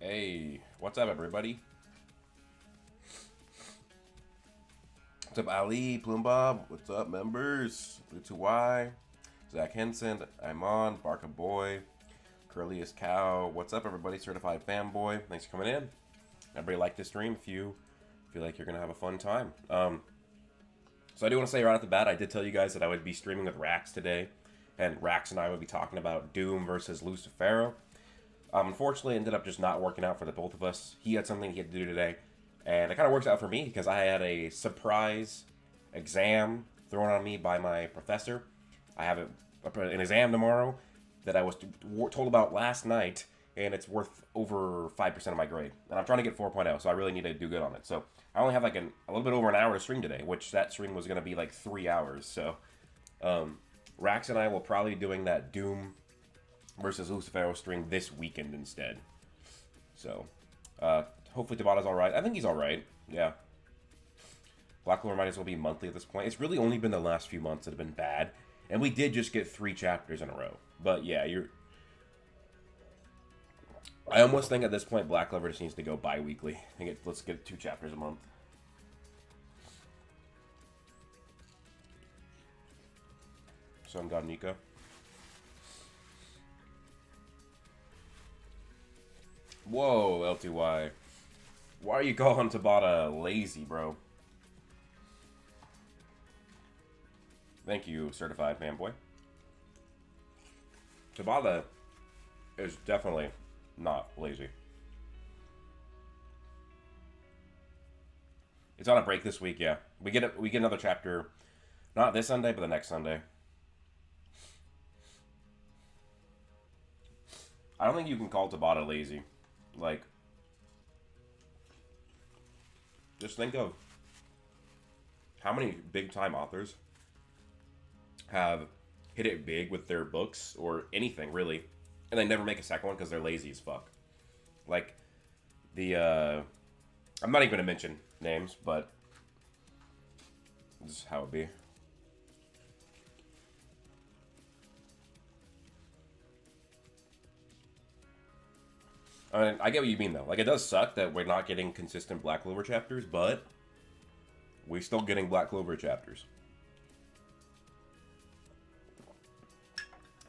Hey, what's up, everybody? What's up, Ali, Plumbob? What's up, members? Blue2Y, Zach Henson, Iman, Barca Boy, Curliest Cow. What's up, everybody? Certified Fanboy. Thanks for coming in. Everybody like this stream if you feel like you're going to have a fun time. So I do want to say right off the bat, I did tell you guys that I would be streaming with Rax today, and Rax and I would be talking about Doom versus Lucifero. Unfortunately, it ended up just not working out for the both of us. He had something he had to do today, and it kind of works out for me because I had a surprise exam thrown on me by my professor. I have an exam tomorrow that I was told about last night, and it's worth over 5% of my grade. And I'm trying to get 4.0, so I really need to do good on it. So I only have like a little bit over an hour to stream today, which that stream was going to be like 3 hours. So Rax and I will probably be doing that Doom versus Lucifero stream this weekend instead. So hopefully Tabata's alright. I think he's alright. Yeah. Black Clover might as well be monthly at this point. It's really only been the last few months that have been bad. And we did just get 3 chapters in a row. But yeah, I almost think at this point Black Clover just needs to go bi-weekly. Let's get 2 chapters a month. Sun God Nico. Whoa, L2Y. Why are you calling Tabata lazy, bro? Thank you, Certified Fanboy. Tabata is definitely not lazy. It's on a break this week, yeah. We get another chapter, not this Sunday, but the next Sunday. I don't think you can call Tabata lazy. Like, just think of how many big-time authors have hit it big with their books or anything, really, and they never make a second one because they're lazy as fuck. Like, I'm not even going to mention names, but this is how it be. I mean, I get what you mean, though. Like, it does suck that we're not getting consistent Black Clover chapters, but we're still getting Black Clover chapters.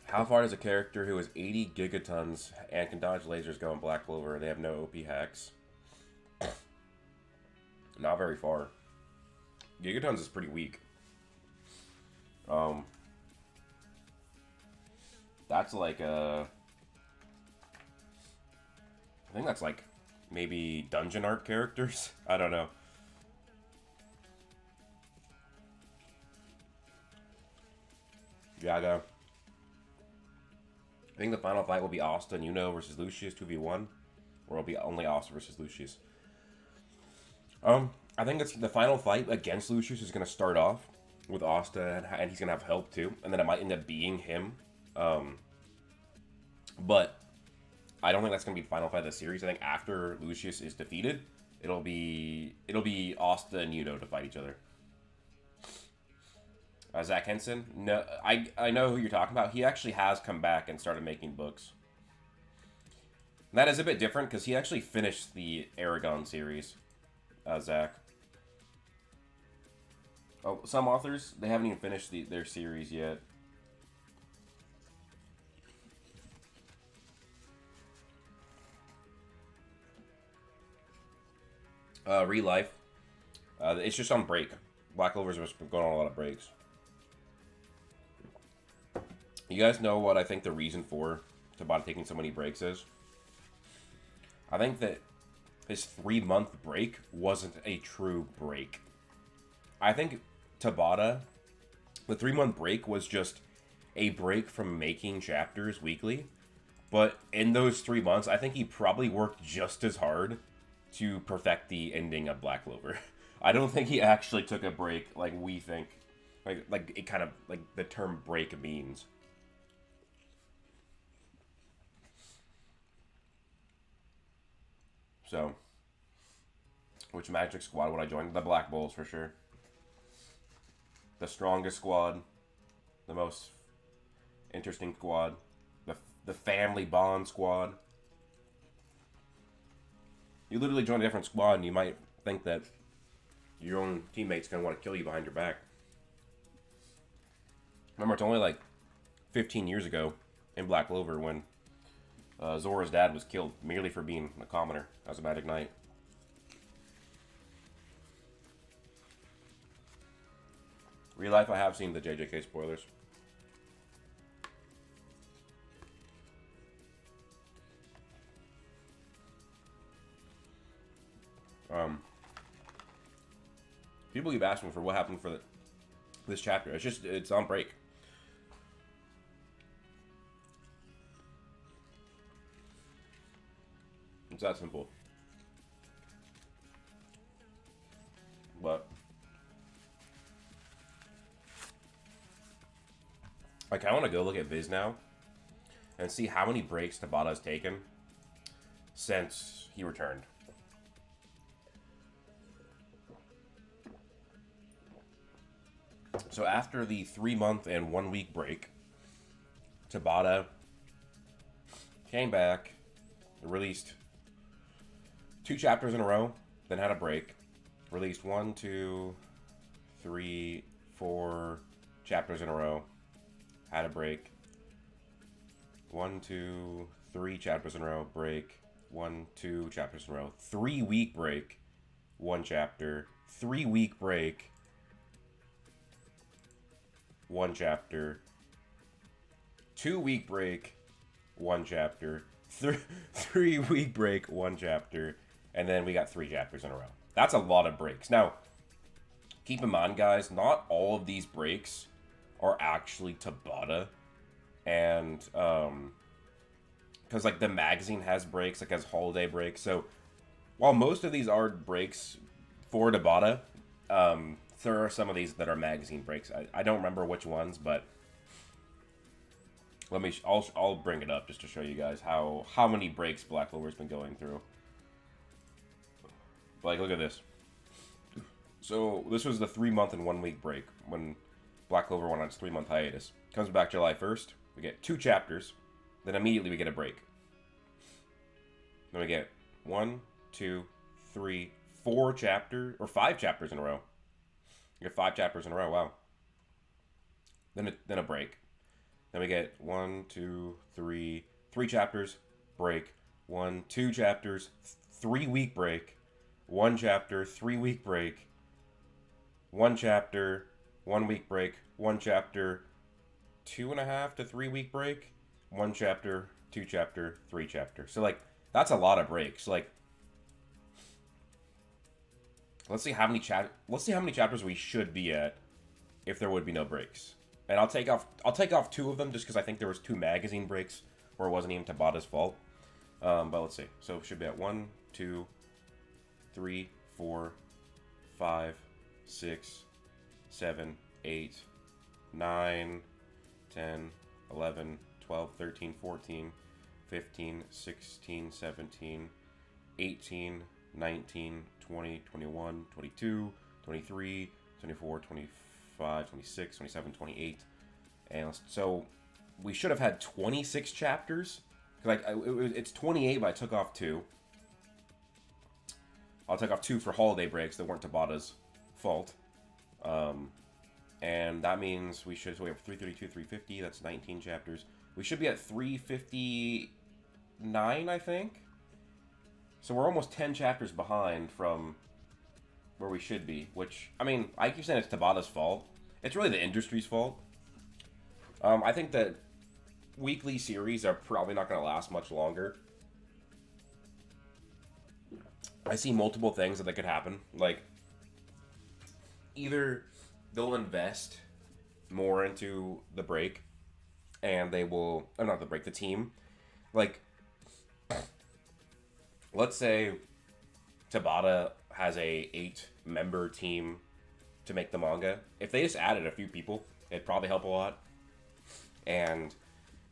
How far does a character who is 80 gigatons and can dodge lasers go in Black Clover? They have no OP hacks. Not very far. Gigatons is pretty weak. That's like I think that's like maybe dungeon art characters. I don't know. Yaga. I think the final fight will be Asta and Yuno versus Lucius 2v1, or it'll be only Asta versus Lucius. I think it's the final fight against Lucius is going to start off with Asta, and he's going to have help too, and then it might end up being him. But I don't think that's going to be the final fight of the series. I think after Lucius is defeated, it'll be Asta and Yuno to fight each other. Zach Henson? No, I know who you're talking about. He actually has come back and started making books. That is a bit different because he actually finished the Aragon series. Zach. Oh, some authors, they haven't even finished their series yet. Real Life. It's just on break. Black Clover's been going on a lot of breaks. You guys know what I think the reason for Tabata taking so many breaks is? I think that his 3-month break wasn't a true break. I think Tabata, the 3-month break was just a break from making chapters weekly. But in those 3 months, I think he probably worked just as hard to perfect the ending of Black Clover. I don't think he actually took a break like we think. Like it kind of, like the term break means. So, which Magic squad would I join? The Black Bulls for sure. The strongest squad. The most interesting squad. The family bond squad. You literally join a different squad, and you might think that your own teammate's gonna want to kill you behind your back. Remember, it's only like 15 years ago in Black Clover when Zora's dad was killed merely for being a commoner. That was a Magic Knight. Real life, I have seen the JJK spoilers. People keep asking for what happened for this chapter. It's on break. It's that simple. But I kind of want to go look at Viz now and see how many breaks Tabata's taken since he returned. So after the 3-month and 1-week break, Tabata came back, released 2 chapters in a row, then had a break, released 1, 2, 3, 4 chapters in a row, had a break, 1, 2, 3 chapters in a row, break, 1, 2 chapters in a row, 3-week break, 1 chapter, 3-week break, 1 chapter, 2-week break, 1 chapter, 3-week break, 1 chapter, and then we got 3 chapters in a row. That's a lot of breaks. Now, keep in mind, guys, not all of these breaks are actually Tabata, and because like the magazine has breaks, like has holiday breaks. So while most of these are breaks for Tabata, there are some of these that are magazine breaks. I don't remember which ones, but I'll bring it up just to show you guys how many breaks Black Clover's been going through. Like, look at this. So this was the 3-month and 1-week break when Black Clover went on its 3-month hiatus. Comes back July 1st. We get 2 chapters. Then immediately we get a break. Then we get 1, 2, 3, 4 chapters, or 5 chapters in a row. We get 5 chapters in a row. Wow. Then a break. Then we get 1, 2, 3 chapters, break. 1, 2 chapters, 3-week break. 1 chapter, 3-week break. 1 chapter, 1-week break. 1 chapter, 2.5 to 3-week break. 1 chapter, 2 chapter, 3 chapter. So like that's a lot of breaks. Like, let's see how many chapters we should be at if there would be no breaks. And I'll take off 2 of them just because I think there was 2 magazine breaks where it wasn't even Tabata's fault. But let's see. So it should be at 1, 2, 3, 4, 5, 6, 7, 8, 9, 10, 11, 12, 13, 14, 15, 16, 17, 18, 19, 20, 21, 22, 23, 24, 25, 26, 27, 28. And so we should have had 26 chapters. Like it's 28, but I took off 2. I'll take off 2 for holiday breaks that weren't Tabata's fault. And that means we have 332, 350. That's 19 chapters. We should be at 359, I think. So we're almost 10 chapters behind from where we should be. Which, I mean, I keep saying it's Tabata's fault. It's really the industry's fault. I think that weekly series are probably not going to last much longer. I see multiple things that could happen. Like, either they'll invest more into the break, and they will, or not the break, the team. Like, let's say Tabata has a 8-member team to make the manga. If they just added a few people, it'd probably help a lot and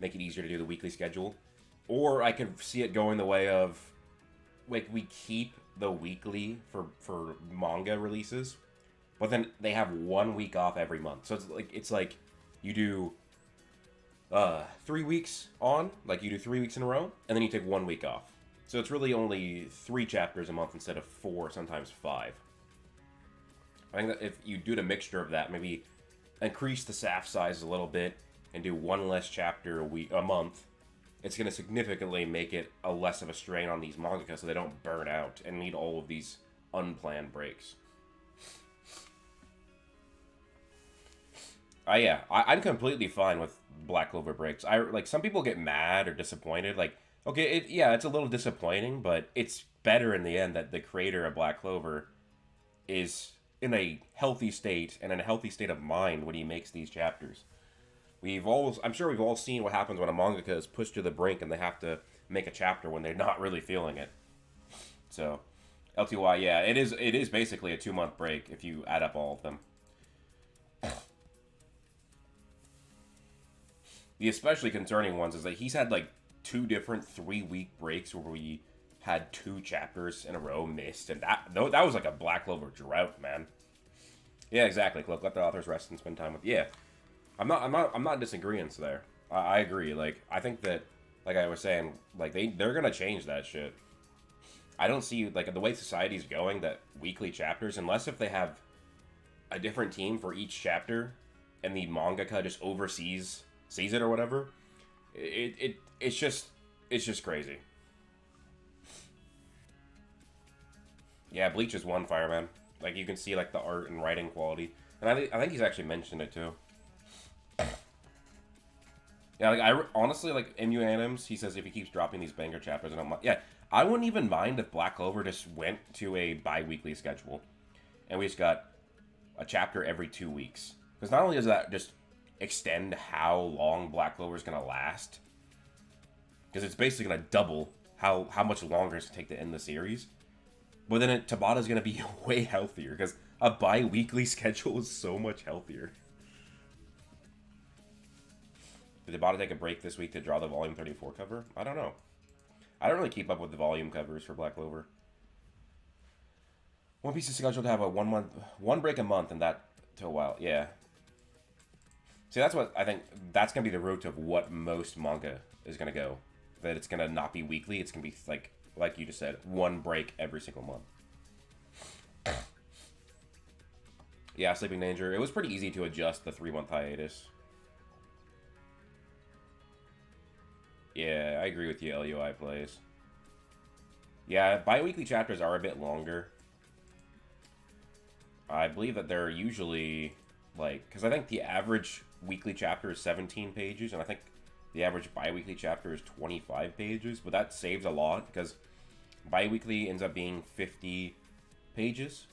make it easier to do the weekly schedule. Or I could see it going the way of, like, we keep the weekly for manga releases, but then they have 1 week off every month. So it's like you do 3 weeks on, like you do 3 weeks in a row, and then you take 1 week off. So it's really only 3 chapters a month instead of 4, sometimes 5. I think that if you do the mixture of that, maybe increase the staff size a little bit and do 1 less chapter a month, it's going to significantly make it a less of a strain on these mangaka so they don't burn out and need all of these unplanned breaks. Yeah, I'm completely fine with Black Clover breaks. Some people get mad or disappointed. Like, okay, it's a little disappointing, but it's better in the end that the creator of Black Clover is in a healthy state and in a healthy state of mind when he makes these chapters. I'm sure we've all seen what happens when a mangaka is pushed to the brink and they have to make a chapter when they're not really feeling it. So, LTY, yeah, it is basically a 2-month break if you add up all of them. The especially concerning ones is that he's had like 2 different 3-week breaks where we had 2 chapters in a row missed, and that was like a Black Clover drought, man. Yeah, exactly. Let the authors rest and spend time with. Yeah, I'm not disagreeing there. I agree. Like, I think that, like I was saying, like they're gonna change that shit. I don't see, like, the way society's going, that weekly chapters, unless if they have a different team for each chapter and the mangaka just sees it or whatever, it's just crazy. Yeah, Bleach is one, Fireman. Like, you can see, like, the art and writing quality, and I think he's actually mentioned it too. Yeah, like, honestly, like, MU Anims, he says if he keeps dropping these banger chapters, and I'm like, yeah, I wouldn't even mind if Black Clover just went to a bi-weekly schedule, and we just got a chapter every 2 weeks. Because not only does that just extend how long Black Clover is going to last, because it's basically going to double how much longer it's going to take to end the series, but then Tabata's going to be way healthier, because a bi-weekly schedule is so much healthier. Did Tabata take a break this week to draw the Volume 34 cover? I don't know. I don't really keep up with the volume covers for Black Clover. One Piece is scheduled to have a 1 break a month, and that to a while. Yeah. See, that's what I think. That's gonna be the route of what most manga is gonna go. That it's gonna not be weekly. It's gonna be like you just said, 1 break every single month. Yeah, Sleeping Danger. It was pretty easy to adjust the 3-month hiatus. Yeah, I agree with you, LUI plays. Yeah, bi-weekly chapters are a bit longer. I believe that they're usually, like, because I think the average weekly chapter is 17 pages, and I think the average bi-weekly chapter is 25 pages, but that saves a lot, because bi-weekly ends up being 50 pages,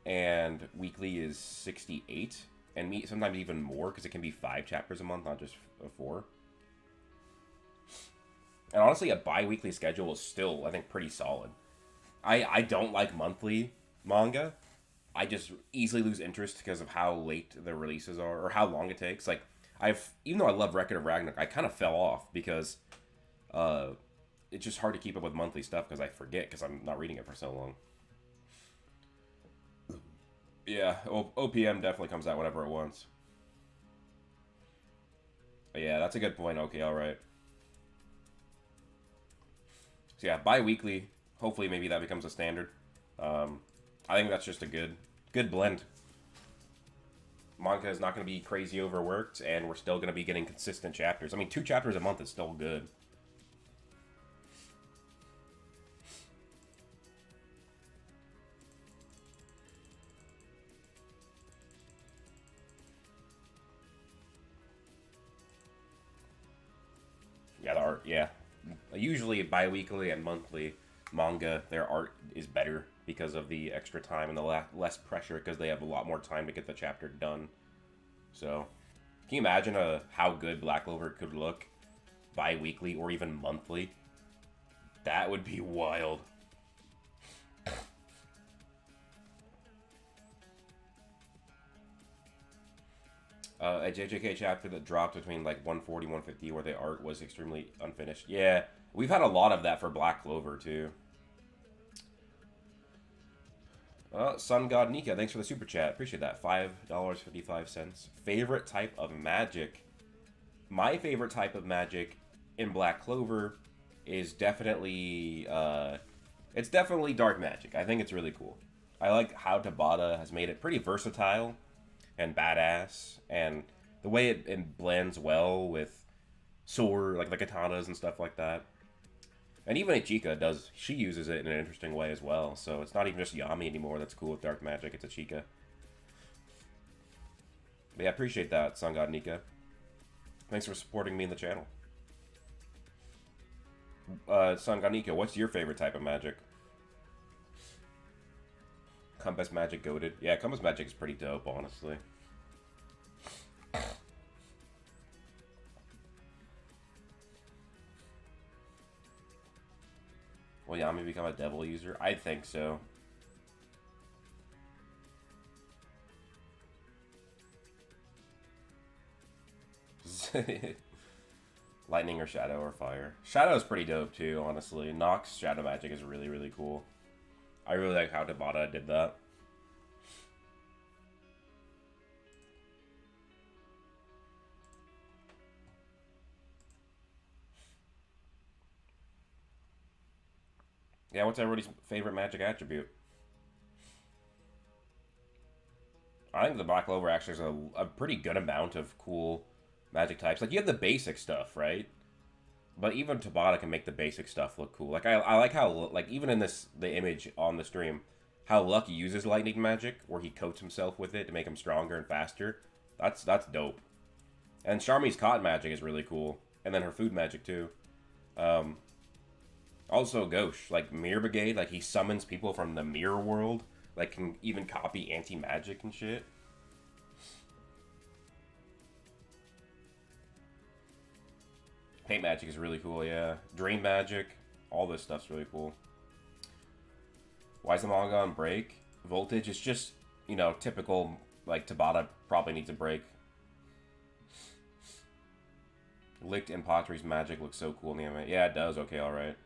and weekly is 68, and sometimes even more, because it can be 5 chapters a month, not just 4. And honestly, a bi-weekly schedule is still, I think, pretty solid. I don't like monthly manga. I just easily lose interest because of how late the releases are, or how long it takes. Like, even though I love Record of Ragnarok, I kind of fell off because it's just hard to keep up with monthly stuff because I forget because I'm not reading it for so long. Yeah, OPM definitely comes out whenever it wants. But yeah, that's a good point. Okay, alright. So yeah, bi-weekly, hopefully maybe that becomes a standard. I think that's just a good blend. Manga is not going to be crazy overworked, and we're still going to be getting consistent chapters. I mean, 2 chapters a month is still good. Yeah, the art, yeah. Usually bi-weekly and monthly manga, their art is better because of the extra time and the less pressure because they have a lot more time to get the chapter done. So, can you imagine how good Black Clover could look bi-weekly or even monthly? That would be wild. A JJK chapter that dropped between like 140 150 where the art was extremely unfinished. Yeah, we've had a lot of that for Black Clover too. Sun God Nika, thanks for the super chat. Appreciate that. $5.55. Favorite type of magic? My favorite type of magic in Black Clover is definitely it's definitely dark magic. I think it's really cool. I like how Tabata has made it pretty versatile and badass, and the way it blends well with sword, like the katanas and stuff like that. And even Ichika does, she uses it in an interesting way as well. So it's not even just Yami anymore that's cool with dark magic, it's Ichika. But yeah, I appreciate that, Sun God Nika. Thanks for supporting me in the channel. Sun God Nika, what's your favorite type of magic? Compass magic goated. Yeah, compass magic is pretty dope, honestly. Will Yami become a devil user? I think so. Lightning or shadow or fire. Shadow is pretty dope too, honestly. Nox shadow magic is really, really cool. I really like how Tabata did that. Yeah, what's everybody's favorite magic attribute? I think the Black Clover actually has a pretty good amount of cool magic types. Like, you have the basic stuff, right? But even Tabata can make the basic stuff look cool. Like, I like how, like, even in the image on the stream, how Lucky uses lightning magic, where he coats himself with it to make him stronger and faster. That's dope. And Charmy's cotton magic is really cool. And then her food magic, too. Also, Gauche, like Mirror Brigade, like he summons people from the mirror world, like can even copy anti-magic and shit. Paint magic is really cool, yeah. Dream magic, all this stuff's really cool. Why is the manga on break? Voltage is just, you know, typical, like Tabata probably needs a break. Licked and Pottery's magic looks so cool in the anime. Yeah, it does. Okay, alright.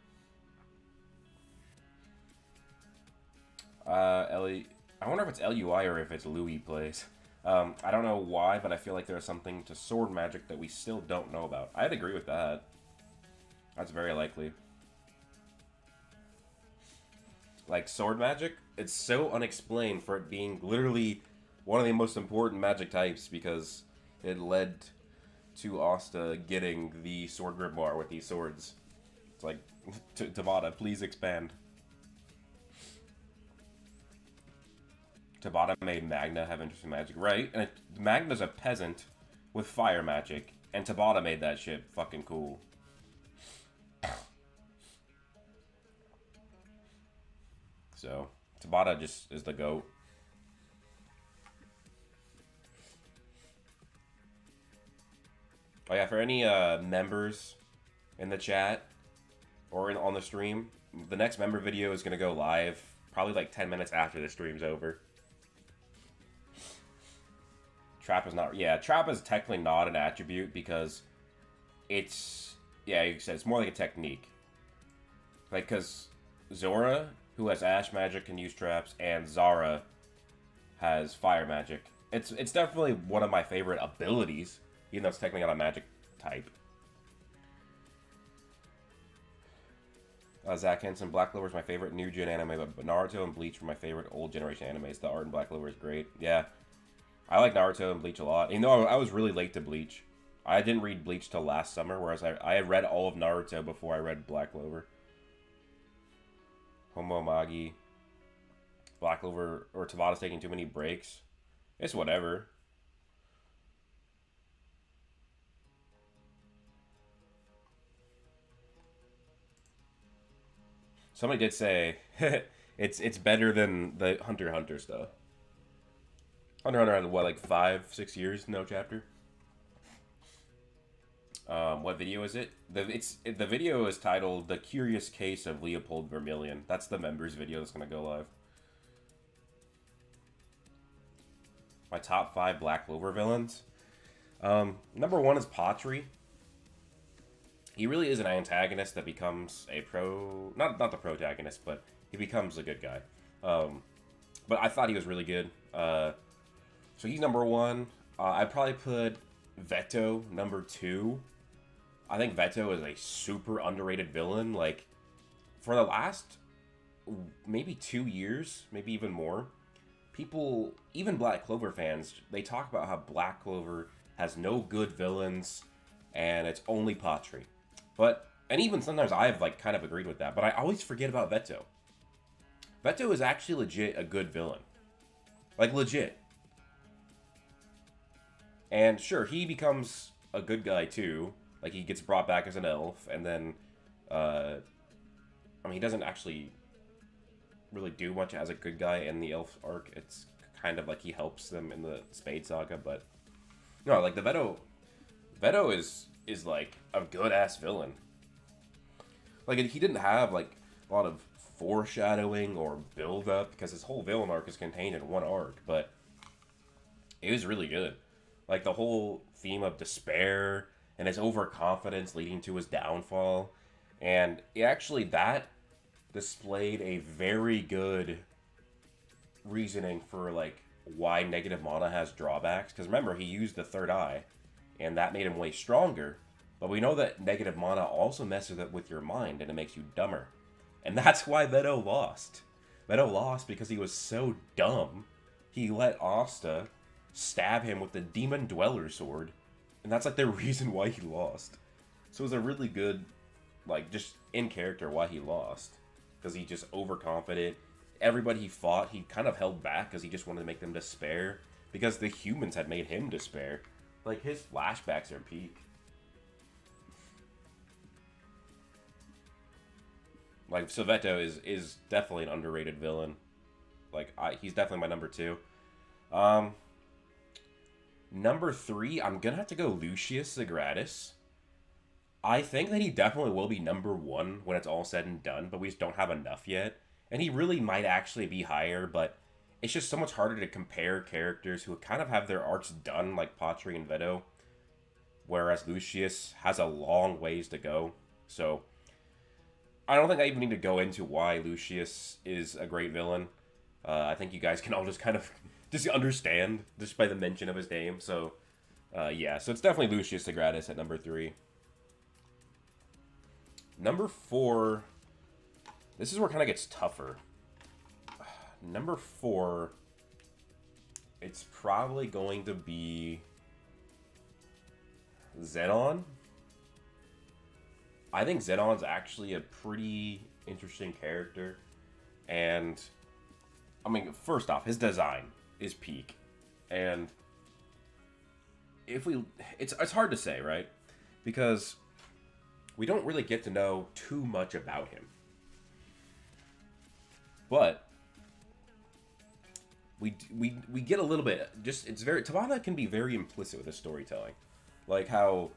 Ellie, I wonder if it's LUI or if it's Louis plays. I don't know why, but I feel like there's something to sword magic that we still don't know about. I'd agree with that. That's very likely. Like, sword magic, it's so unexplained for it being literally one of the most important magic types because it led to Asta getting the sword grimoire with these swords. It's like, Tabata, please expand. Tabata made Magna have interesting magic, right? And Magna's a peasant with fire magic, and Tabata made that shit fucking cool. So, Tabata just is the GOAT. Oh yeah, for any members in the chat or on the stream, the next member video is going to go live probably like 10 minutes after the stream's over. Trap is not... Yeah, Trap is technically not an attribute because it's... Yeah, you said it's more like a technique. Like, because Zora, who has Ash magic, can use traps, and Zara has fire magic. It's definitely one of my favorite abilities, even though it's technically not a magic type. Zach Henson, Black Clover is my favorite new gen anime, but Naruto and Bleach were my favorite old generation animes. The art in Black Clover is great. Yeah. I like Naruto and Bleach a lot. You know, I was really late to Bleach. I didn't read Bleach till last summer, whereas I had read all of Naruto before I read Black Clover. Homo Magi. Black Clover or Tabata's taking too many breaks. It's whatever. Somebody did say it's better than the Hunter x Hunter stuff. Hunter x Hunter had what, like 5-6 years, no chapter. What video is it? The video is titled "The Curious Case of Leopold Vermilion." That's the members video that's gonna go live. My top 5 Black Clover villains. Number 1 is Pottery. He really is an antagonist that becomes a not the protagonist, but he becomes a good guy. But I thought he was really good. So he's number 1. I'd probably put Veto number 2. I think Veto is a super underrated villain. Like, for the last maybe 2 years, maybe even more, people, even Black Clover fans, they talk about how Black Clover has no good villains and it's only Patri. But, and even sometimes I've like kind of agreed with that, but I always forget about Veto. Veto is actually legit a good villain. Like, legit. And sure, he becomes a good guy too. Like, he gets brought back as an elf, and then, he doesn't actually really do much as a good guy in the elf arc. It's kind of like he helps them in the Spade Saga, but no, like the Veto is like a good ass villain. Like, he didn't have like a lot of foreshadowing or build up because his whole villain arc is contained in one arc, but it was really good. Like, the whole theme of despair and his overconfidence leading to his downfall, and that displayed a very good reasoning for like why negative mana has drawbacks. Because remember, he used the third eye, and that made him way stronger. But we know that negative mana also messes up with your mind, and it makes you dumber. And that's why Veto lost. Veto lost because he was so dumb. He let Asta stab him with the Demon Dweller sword, and that's like the reason why he lost. So it was a really good, like, just in character why he lost. Because he just overconfident. Everybody he fought, he kind of held back because he just wanted to make them despair. Because the humans had made him despair. Like, his flashbacks are peak. Like, so Veto is definitely an underrated villain. Like, he's definitely my number 2. Number 3, I'm gonna have to go Lucius Zagratis. I think that he definitely will be number 1 when it's all said and done, but we just don't have enough yet. And he really might actually be higher, but it's just so much harder to compare characters who kind of have their arcs done, like Patri and Veto, whereas Lucius has a long ways to go. So I don't think I even need to go into why Lucius is a great villain. I think you guys can all just kind of just understand just by the mention of his name. So yeah, so it's definitely Lucius Zagratis at number 3. Number 4, this is where it kind of gets tougher. Number 4, it's probably going to be Zenon. I think Zenon's actually a pretty interesting character. And, I mean, first off, his design is peak. And it's hard to say, right? Because we don't really get to know too much about him. But we get a little bit, just, it's very, Tabata can be very implicit with his storytelling. Like how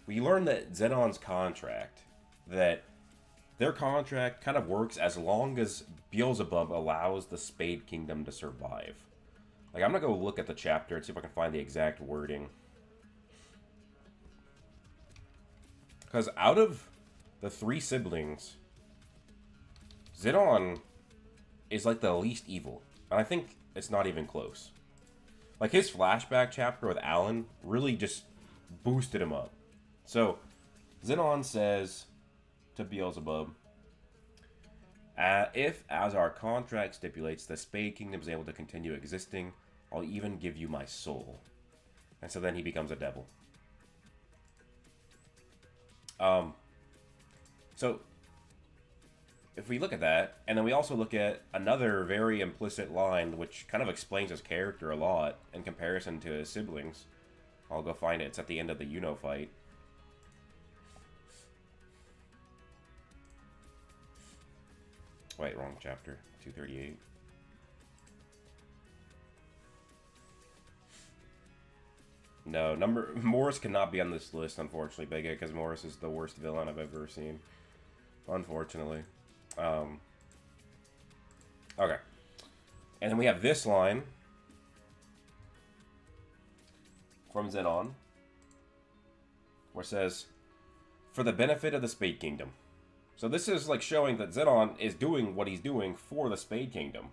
we learn that Zenon's contract, that their contract kind of works as long as Beelzebub allows the Spade Kingdom to survive. Like, I'm gonna go look at the chapter and see if I can find the exact wording. Because out of the 3 siblings, Zenon is like the least evil. And I think it's not even close. Like, his flashback chapter with Alan really just boosted him up. So, Zenon says to Beelzebub, if, as our contract stipulates, the Spade Kingdom is able to continue existing, I'll even give you my soul. And so then he becomes a devil. So, if we look at that, and then we also look at another very implicit line, which kind of explains his character a lot in comparison to his siblings. I'll go find it. It's at the end of the Yuno fight. Wait, wrong chapter. 238. No, Morris cannot be on this list, unfortunately, Bega, because Morris is the worst villain I've ever seen. Unfortunately. Okay. And then we have this line from Zenon, where it says, for the benefit of the Spade Kingdom. So this is like showing that Zenon is doing what he's doing for the Spade Kingdom.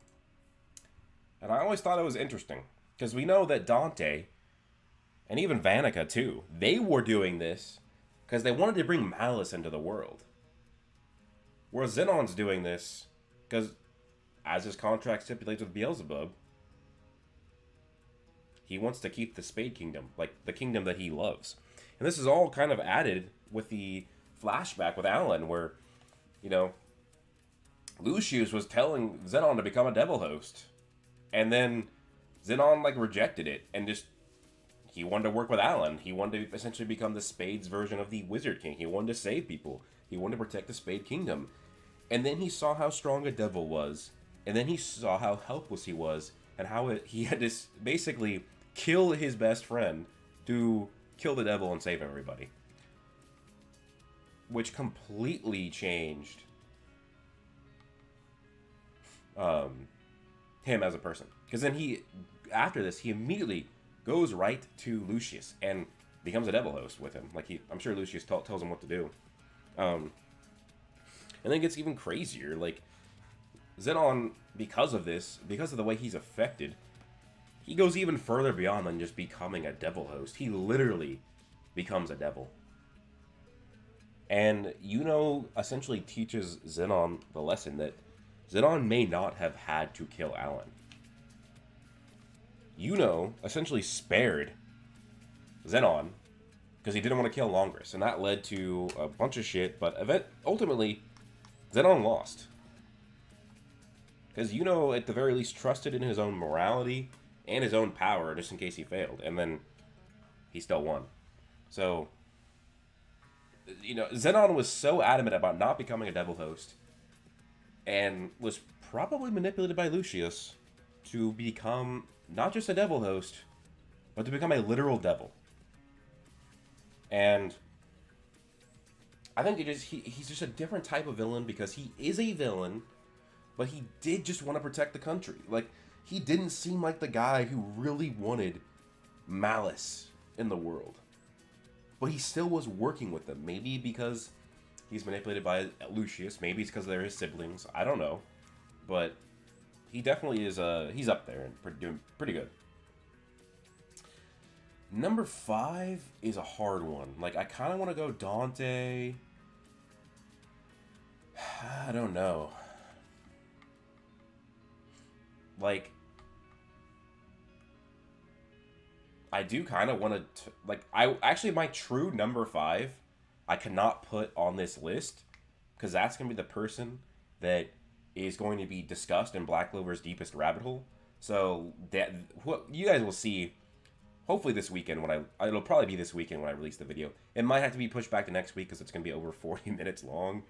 And I always thought it was interesting, because we know that Dante, and even Vanica too, they were doing this because they wanted to bring malice into the world. Whereas Zenon's doing this because, as his contract stipulates with Beelzebub, he wants to keep the Spade Kingdom, like the kingdom that he loves. And this is all kind of added with the flashback with Alan, where, you know, Lucius was telling Zenon to become a devil host. And then Zenon, like, rejected it and just, he wanted to work with Alan. He wanted to essentially become the Spades version of the Wizard King. He wanted to save people. He wanted to protect the Spade Kingdom. And then he saw how strong a devil was. And then he saw how helpless he was. And how he had to basically kill his best friend to kill the devil and save everybody. Which completely changed him as a person. Because then after this, he immediately goes right to Lucius and becomes a devil host with him. Like, I'm sure Lucius tells him what to do. And then it gets even crazier. Like, Zenon, because of this, because of the way he's affected, he goes even further beyond than just becoming a devil host. He literally becomes a devil. And Yuno essentially teaches Zenon the lesson that Zenon may not have had to kill Alan. Yuno essentially spared Zenon because he didn't want to kill Longris, and that led to a bunch of shit, but ultimately, Zenon lost. Because Yuno, at the very least, trusted in his own morality and his own power, just in case he failed, and then he still won. So, you know, Zenon was so adamant about not becoming a devil host, and was probably manipulated by Lucius to become not just a devil host, but to become a literal devil. And I think he's just a different type of villain, because he is a villain, but he did just want to protect the country. Like, he didn't seem like the guy who really wanted malice in the world. But he still was working with them. Maybe because he's manipulated by Lucius. Maybe it's because they're his siblings. I don't know. But he definitely is, he's up there and doing pretty good. Number 5 is a hard one. Like, I kind of want to go Dante. I don't know. Like, I do kind of want to, like, my true number 5, I cannot put on this list, because that's going to be the person that is going to be discussed in Black Clover's Deepest Rabbit Hole. So, what you guys will see, hopefully this weekend, it'll probably be this weekend when I release the video. It might have to be pushed back to next week, because it's going to be over 40 minutes long.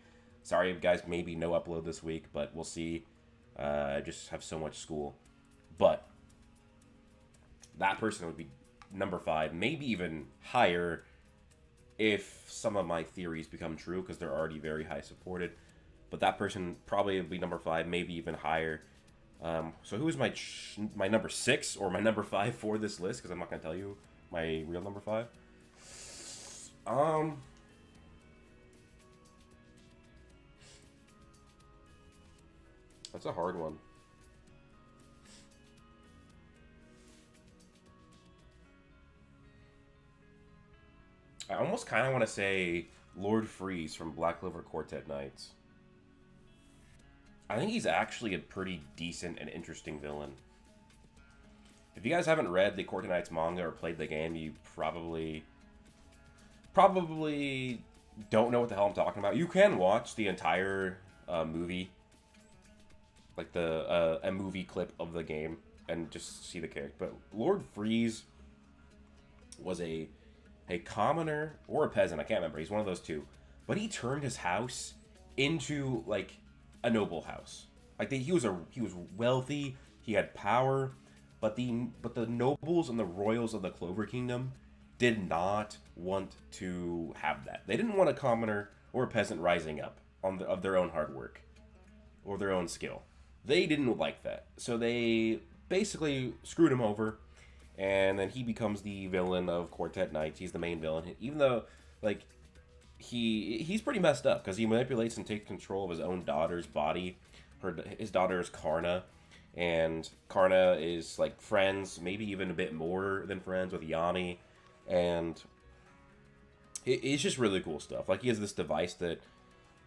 Sorry, guys, maybe no upload this week, but we'll see. I just have so much school. But that person would be number 5, maybe even higher if some of my theories become true, because they're already very high supported. But that person probably would be number 5, maybe even higher. So who is my number 6 or my number 5 for this list? Because I'm not going to tell you my real number 5. That's a hard one. I almost kind of want to say Lord Freeze from Black Clover Quartet Knights. I think he's actually a pretty decent and interesting villain. If you guys haven't read the Quartet Knights manga or played the game, you probably don't know what the hell I'm talking about. You can watch the entire movie, like a movie clip of the game, and just see the character. But Lord Freeze was a commoner or a peasant, I can't remember. He's one of those two. But he turned his house into, like, a noble house. Like, he was wealthy, he had power, but the nobles and the royals of the Clover Kingdom did not want to have that. They didn't want a commoner or a peasant rising up of their own hard work or their own skill. They didn't like that. So they basically screwed him over. And then he becomes the villain of Quartet Knights. He's the main villain. Even though, like, he's pretty messed up, because he manipulates and takes control of his own daughter's body. His daughter is Karna. And Karna is, like, friends, maybe even a bit more than friends with Yami. And It's just really cool stuff. Like, he has this device that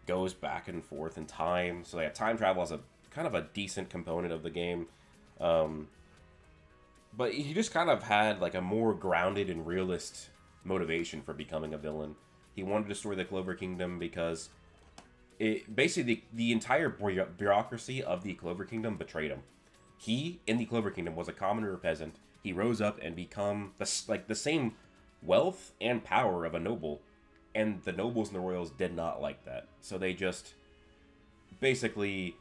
goes back and forth in time. So, yeah, time travel is a kind of a decent component of the game. Um, but he just kind of had, like, a more grounded and realist motivation for becoming a villain. He wanted to destroy the Clover Kingdom because basically the entire bureaucracy of the Clover Kingdom betrayed him. He, in the Clover Kingdom, was a commoner peasant. He rose up and become the same wealth and power of a noble, and the nobles and the royals did not like that. So they just basically,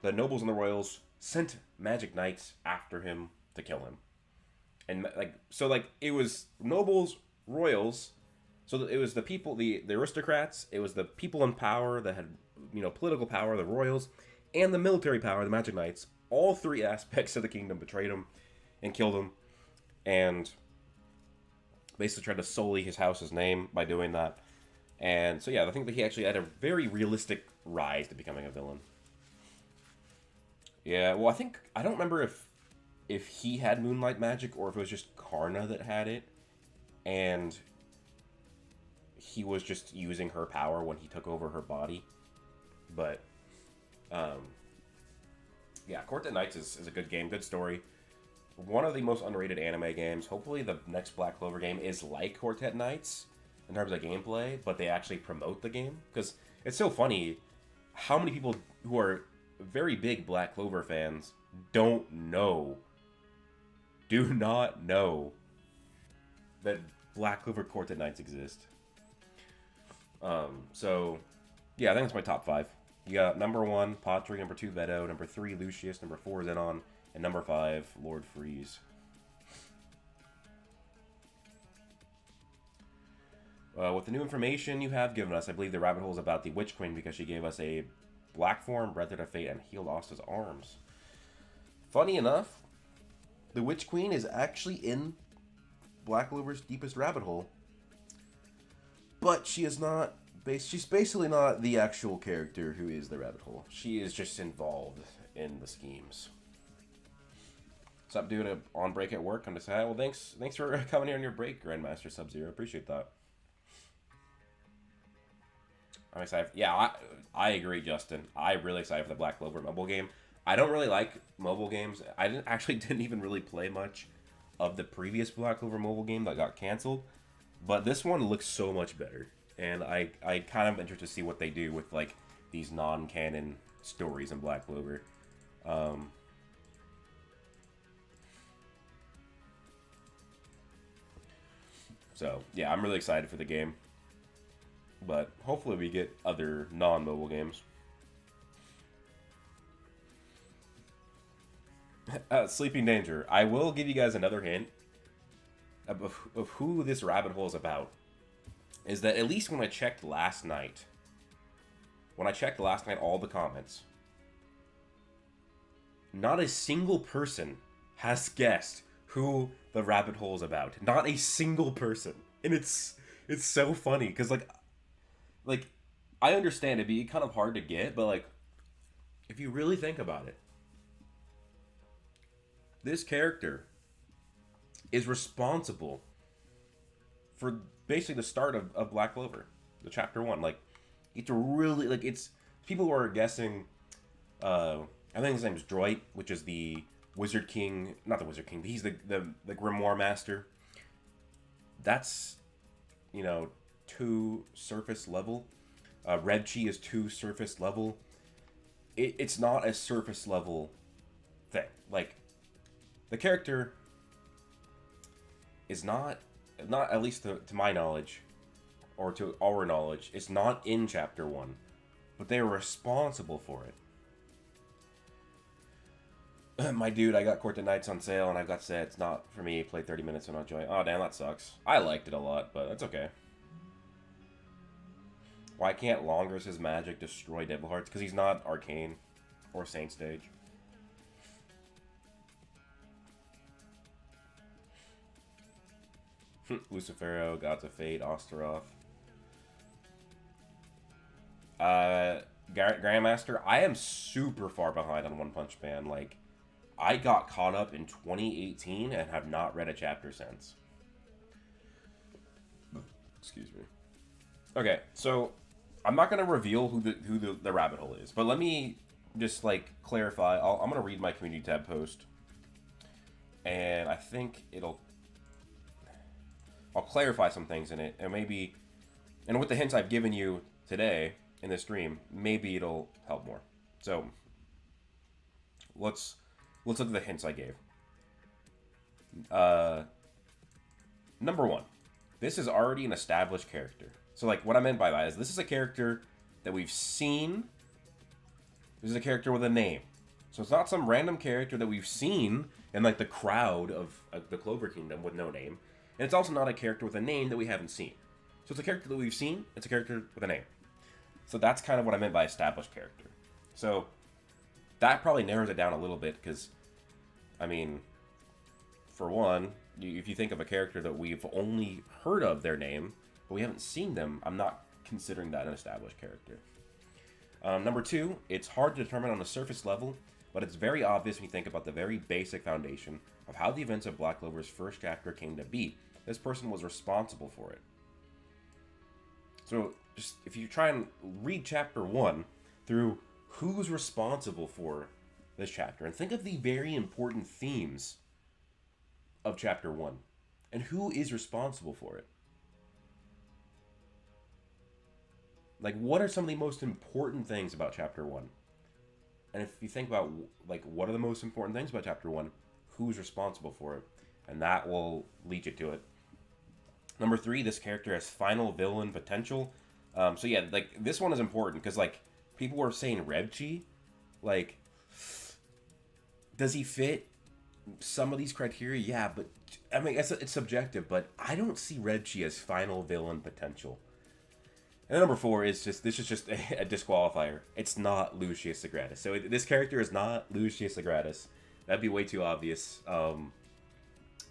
the nobles and the royals sent magic knights after him to kill him. And it was nobles, royals. So it was the people, the aristocrats. It was the people in power that had, political power, the royals, and the military power, the magic knights. All three aspects of the kingdom betrayed him and killed him, and basically tried to sully his house's name by doing that. And so, yeah, I think that he actually had a very realistic rise to becoming a villain. Yeah, well, I don't remember if he had moonlight magic or if it was just Karna that had it, and he was just using her power when he took over her body. But, yeah, Quartet Knights is a good game, good story. One of the most underrated anime games. Hopefully the next Black Clover game is like Quartet Knights in terms of gameplay, but they actually promote the game. Because it's so funny how many people who are very big Black Clover fans do not know that Black Clover Quartet Knights exist. So, yeah, I think it's my top 5. You got number 1, Patri, number 2, Veto, number 3, Lucius, number 4, Zenon, and number 5, Lord Freeze. With the new information you have given us, I believe the rabbit hole is about the Witch Queen because she gave us a black form, breathed of fate, and healed Asta's arms. Funny enough, the Witch Queen is actually in Black Clover's deepest rabbit hole, but she is not. She's basically not the actual character who is the rabbit hole. She is just involved in the schemes. What's up, dude? On break at work. I'm just saying, well, thanks for coming here on your break, Grandmaster Sub-Zero. Appreciate that. I'm excited. Yeah, I agree, Justin. I'm really excited for the Black Clover mobile game. I don't really like mobile games. I didn't even really play much of the previous Black Clover mobile game that got canceled, but this one looks so much better. And I kind of interested to see what they do with, like, these non-canon stories in Black Clover. So, yeah, I'm really excited for the game. But hopefully we get other non-mobile games. Sleeping Danger. I will give you guys another hint of who this rabbit hole is about. Is that at least when I checked last night, all the comments, not a single person has guessed who the rabbit hole is about. Not a single person. And it's so funny, because, like, I understand it'd be kind of hard to get, but, like, if you really think about it, this character is responsible for basically the start of Black Clover, the chapter 1. Like, it's really, like, it's people who are guessing. I think his name is Droit, which is the Wizard King, not the Wizard King, but he's the Grimoire Master. That's, 2 surface level. Red Chi is 2 surface level. It's not a surface level thing. Like, the character is not at least to my knowledge, or to our knowledge, it's not in Chapter 1, but they were responsible for it. My dude, I got Quartet Knights on sale, and I've got to say, it's not for me. Played 30 minutes and not join. Oh, damn, that sucks. I liked it a lot, but that's okay. Why can't Longers' magic destroy Devil Hearts? Because he's not Arcane or Saint Stage. Lucifero, Gods of Fate, Osteroth. Grandmaster, I am super far behind on One Punch Man. Like, I got caught up in 2018 and have not read a chapter since. Excuse me. Okay, so I'm not gonna reveal who the rabbit hole is, but let me just like clarify. I'm gonna read my community tab post, and I think I'll clarify some things in it, and maybe, and with the hints I've given you today in this stream, maybe it'll help more. So let's look at the hints I gave. Number one, this is already an established character. So like what I meant by that is this is a character that we've seen. This is a character with a name. So it's not some random character that we've seen in like the crowd of the Clover Kingdom with no name. And it's also not a character with a name that we haven't seen. So it's a character that we've seen, it's a character with a name. So that's kind of what I meant by established character. So that probably narrows it down a little bit because, I mean, for one, if you think of a character that we've only heard of their name, but we haven't seen them, I'm not considering that an established character. Number two, it's hard to determine on a surface level, but it's very obvious when you think about the very basic foundation of how the events of Black Clover's first chapter came to be. This person was responsible for it. So, just if you try and read chapter 1 through who's responsible for this chapter, and think of the very important themes of chapter 1, and who is responsible for it. Like, what are some of the most important things about chapter 1? And if you think about, like, what are the most important things about chapter 1, who's responsible for it? And that will lead you to it. Number 3, this character has final villain potential. So yeah, like, this one is important, because, like, people were saying Rebchi, like, does he fit some of these criteria? Yeah, but, I mean, it's subjective, but I don't see Rebchi as final villain potential. And number 4 is just, this is just a disqualifier. It's not Lucius Sagratis. So this character is not Lucius Sagratis. That'd be way too obvious. Oh,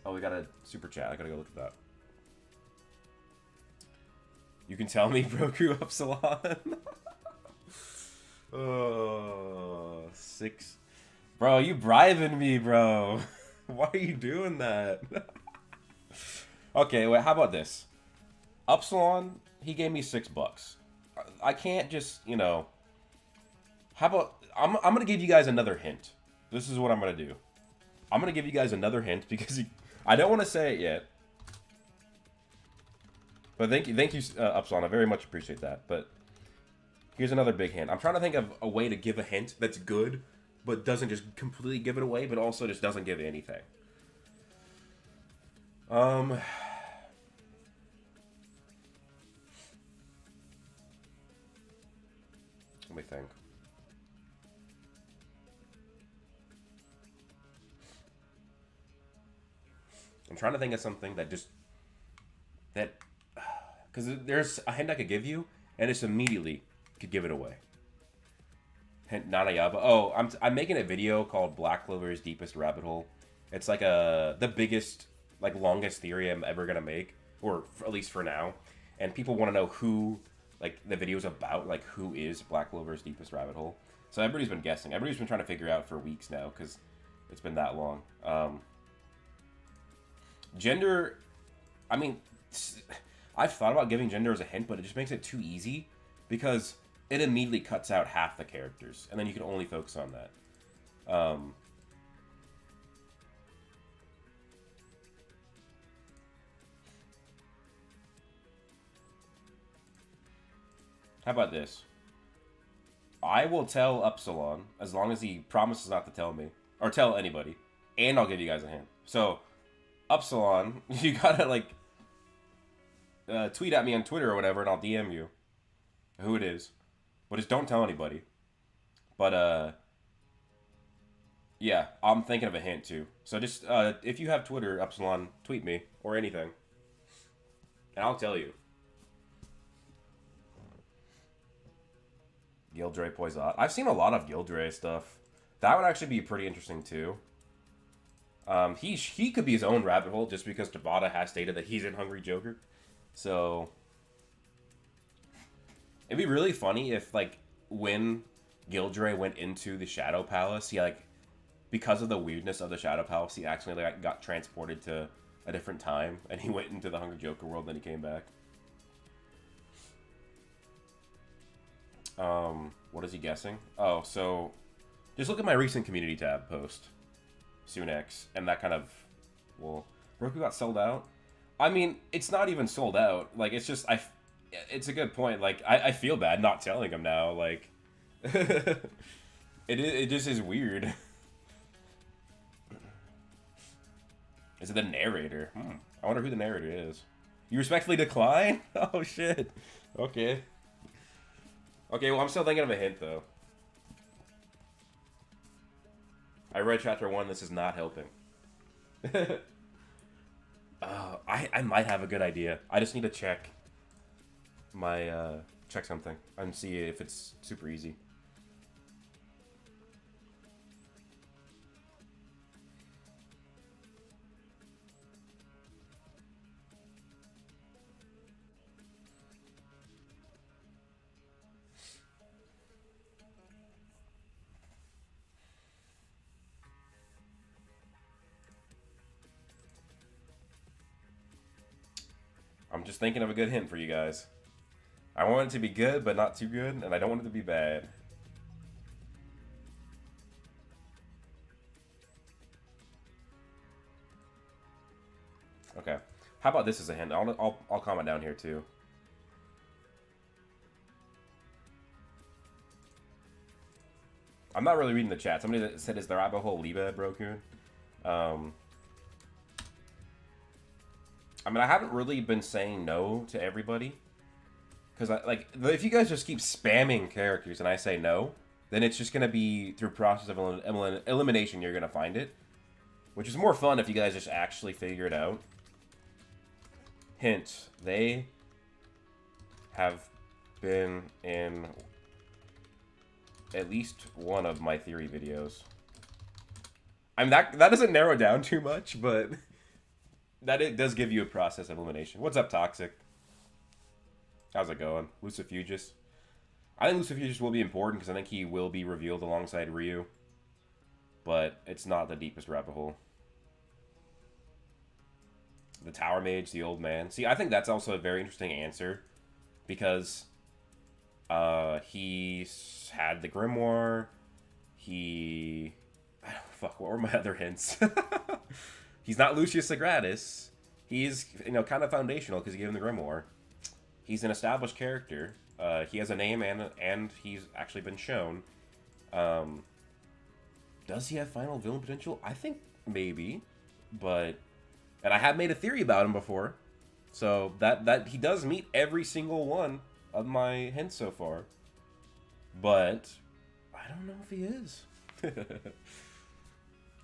we got a super chat. I gotta go look at that. You can tell me, Broku Upsilon. Oh, 6. Bro, you bribing me, bro. Why are you doing that? Okay, wait, how about this? Upsilon, he gave me $6. I can't just, you know... How about... I'm gonna give you guys another hint. This is what I'm gonna do. I'm gonna give you guys another hint because I don't want to say it yet. But thank you, Upsilon. I very much appreciate that. But here's another big hint. I'm trying to think of a way to give a hint that's good, but doesn't just completely give it away, but also just doesn't give anything. Let me think. I'm trying to think of something that just... That... Because there's a hint I could give you, and it's immediately could give it away. Hint, Nanayaba. Oh, I'm making a video called Black Clover's Deepest Rabbit Hole. It's like the biggest, like, longest theory I'm ever gonna make, or at least for now. And people want to know who, like, the video's about, like, who is Black Clover's Deepest Rabbit Hole. So everybody's been guessing. Everybody's been trying to figure out for weeks now, because it's been that long. Gender, I mean... I've thought about giving gender as a hint, but it just makes it too easy because it immediately cuts out half the characters, and then you can only focus on that. How about this? I will tell Upsilon as long as he promises not to tell me or tell anybody, and I'll give you guys a hint. So, Upsilon, you gotta like. Tweet at me on Twitter or whatever, and I'll DM you who it is. But just don't tell anybody. But, yeah, I'm thinking of a hint, too. So just, if you have Twitter, Upsilon, tweet me, or anything. And I'll tell you. Gildray Poisot. I've seen a lot of Gildray stuff. That would actually be pretty interesting, too. He could be his own rabbit hole, just because Tabata has stated that he's in Hungry Joker. So, it'd be really funny if, like, when Gildray went into the Shadow Palace, he, like, because of the weirdness of the Shadow Palace, he actually, like, got transported to a different time, and he went into the Hungry Joker world, then he came back. What is he guessing? Oh, so just look at my recent community tab post, Soon X, and that kind of, well, Broku got sold out. I mean, it's not even sold out. Like, it's just it's a good point. Like, I feel bad not telling him now. Like, it just is weird. Is it the narrator? I wonder who the narrator is. You respectfully decline? Oh shit. Okay. Okay, well I'm still thinking of a hint though. I read chapter 1, this is not helping. I might have a good idea. I just need to check my check something and see if it's super easy. I'm just thinking of a good hint for you guys. I want it to be good, but not too good, and I don't want it to be bad. Okay. How about this as a hint? I'll comment down here too. I'm not really reading the chat. Somebody that said, "Is the rabbit hole Liba Broku?" I mean, I haven't really been saying no to everybody. Because, if you guys just keep spamming characters and I say no, then it's just going to be through process of elimination you're going to find it. Which is more fun if you guys just actually figure it out. Hint, they have been in at least one of my theory videos. I mean, that doesn't narrow down too much, but that it does give you a process of elimination. What's up, Toxic? How's it going? Lucifugus. I think Lucifugus will be important because I think he will be revealed alongside Ryu. But it's not the deepest rabbit hole. The Tower Mage, the old man. See, I think that's also a very interesting answer. Because he had the Grimoire. Fuck, what were my other hints? He's not Lucius Sagratis. He's, kind of foundational because he gave him the Grimoire. He's an established character. He has a name and he's actually been shown. Does he have final villain potential? I think maybe, and I have made a theory about him before, so that he does meet every single one of my hints so far. But I don't know if he is.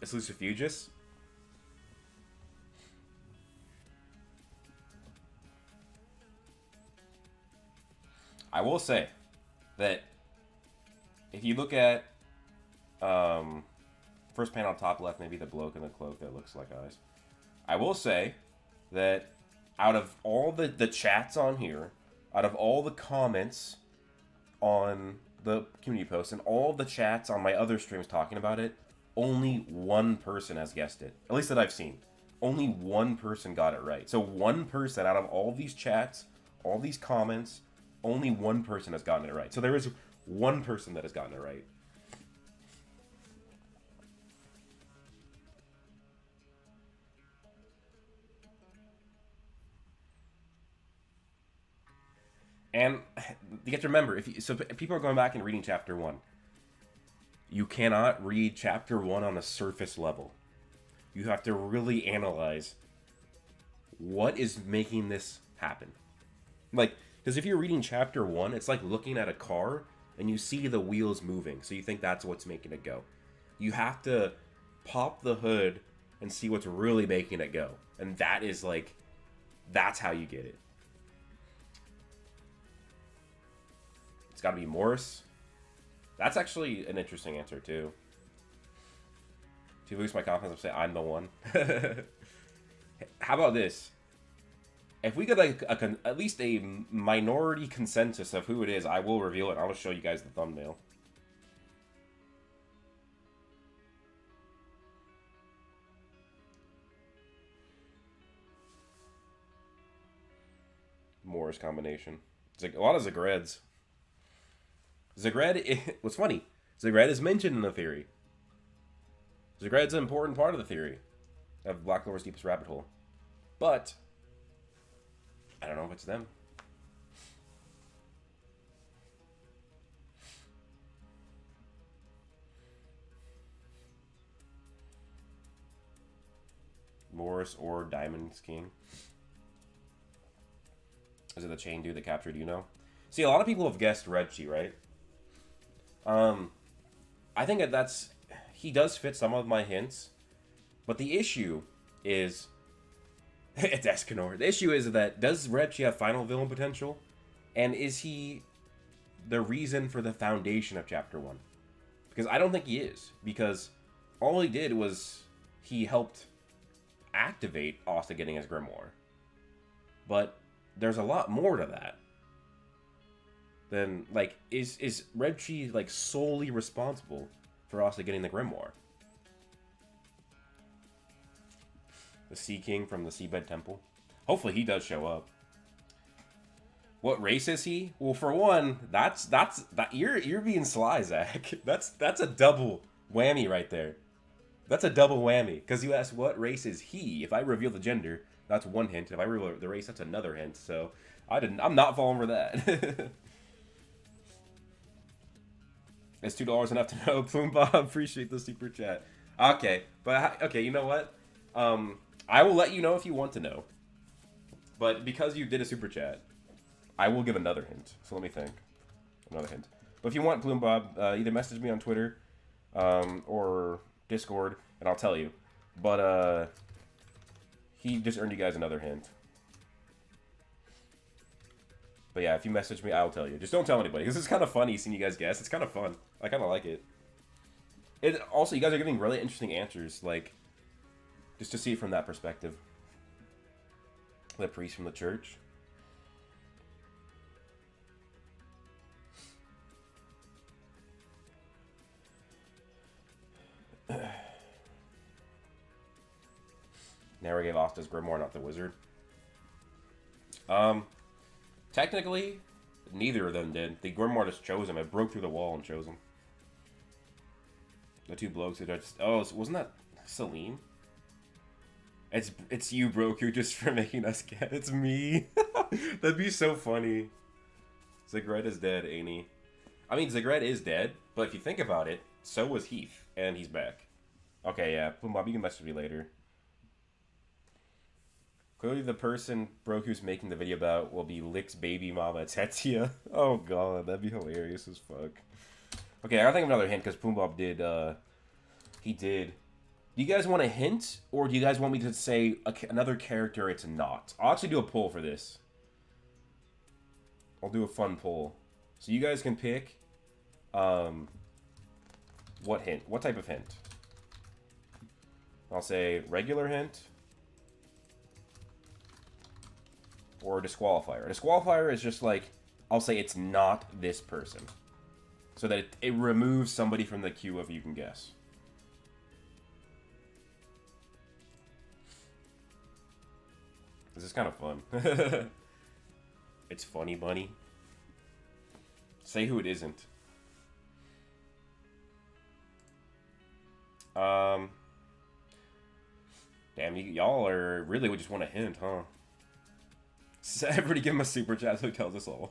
It's Lucifugus. I will say that if you look at first panel top left, maybe the bloke in the cloak that looks like eyes. I will say that out of all the chats on here, out of all the comments on the community posts, and all the chats on my other streams talking about it, only one person has guessed it. At least that I've seen. Only one person got it right. So one person out of all these chats, all these comments, only one person has gotten it right. So there is one person that has gotten it right. And you have to remember, if people are going back and reading chapter 1, you cannot read chapter 1 on a surface level. You have to really analyze what is making this happen. Because if you're reading chapter 1, it's like looking at a car and you see the wheels moving, so you think that's what's making it go. You have to pop the hood and see what's really making it go. And that is that's how you get it. It's got to be Morris. That's actually an interesting answer, too. To boost my confidence, I'll say I'm the one. How about this? If we get at least a minority consensus of who it is, I will reveal it. I'll just show you guys the thumbnail. Morris combination. It's like a lot of Zagreds. Zegred, what's funny, Zegred is mentioned in the theory. Zegred's an important part of the theory of Black Clover's deepest rabbit hole. But, I don't know if it's them. Morris or Diamond's King. Is it the chain dude that captured you know? See, a lot of people have guessed Reggie, right? I think that's... He does fit some of my hints. But the issue is... it's Escanor. The issue is that, does Reggie have final villain potential? And is he the reason for the foundation of Chapter 1? Because I don't think he is. Because all he did was... He helped activate Asta getting his grimoire. But there's a lot more to that. Then, like, is Reggie, like, solely responsible for Asta getting the grimoire? The Sea King from the Seabed Temple. Hopefully he does show up. What race is he? Well, for one, that you're being sly, Zach. That's a double whammy right there. That's a double whammy. Because you asked what race is he. If I reveal the gender, that's one hint. If I reveal the race, that's another hint. So I'm not falling for that. Is $2 enough to know? Plume Bob, appreciate the super chat. Okay, but okay, you know what? I will let you know if you want to know. But because you did a super chat, I will give another hint. So let me think. Another hint. But if you want, Plume Bob, either message me on Twitter or Discord, and I'll tell you. But he just earned you guys another hint. But yeah, if you message me, I'll tell you. Just don't tell anybody. This is kind of funny seeing you guys guess. It's kind of fun. I kind of like it. Also, you guys are giving really interesting answers, like, just to see it from that perspective. The priest from the church. Never gave Asta's grimoire, not the wizard. Technically, neither of them did. The grimoire just chose him. It broke through the wall and chose him. The two blokes who just... Oh, wasn't that Celine? It's you, Broku, just for making us guess. It's me. That'd be so funny. Zegred is dead, ain't he? I mean, Zegred is dead, but if you think about it, so was Heath, and he's back. Okay, yeah. Bob, you can message me later. Clearly the person Broku's making the video about will be Lick's baby mama, Tetsuya. Oh god, that'd be hilarious as fuck. Okay, I gotta think of another hint, because Poombob did, he did. Do you guys want a hint, or do you guys want me to say another character it's not? I'll actually do a poll for this. I'll do a fun poll. So you guys can pick, what hint? What type of hint? I'll say regular hint. Or a disqualifier. A disqualifier is just like, I'll say it's not this person. So that it removes somebody from the queue of you can guess. This is kind of fun. It's funny, bunny. Say who it isn't. Damn, y'all are really would just want a hint, huh? Everybody give him a super chat so he tells us all.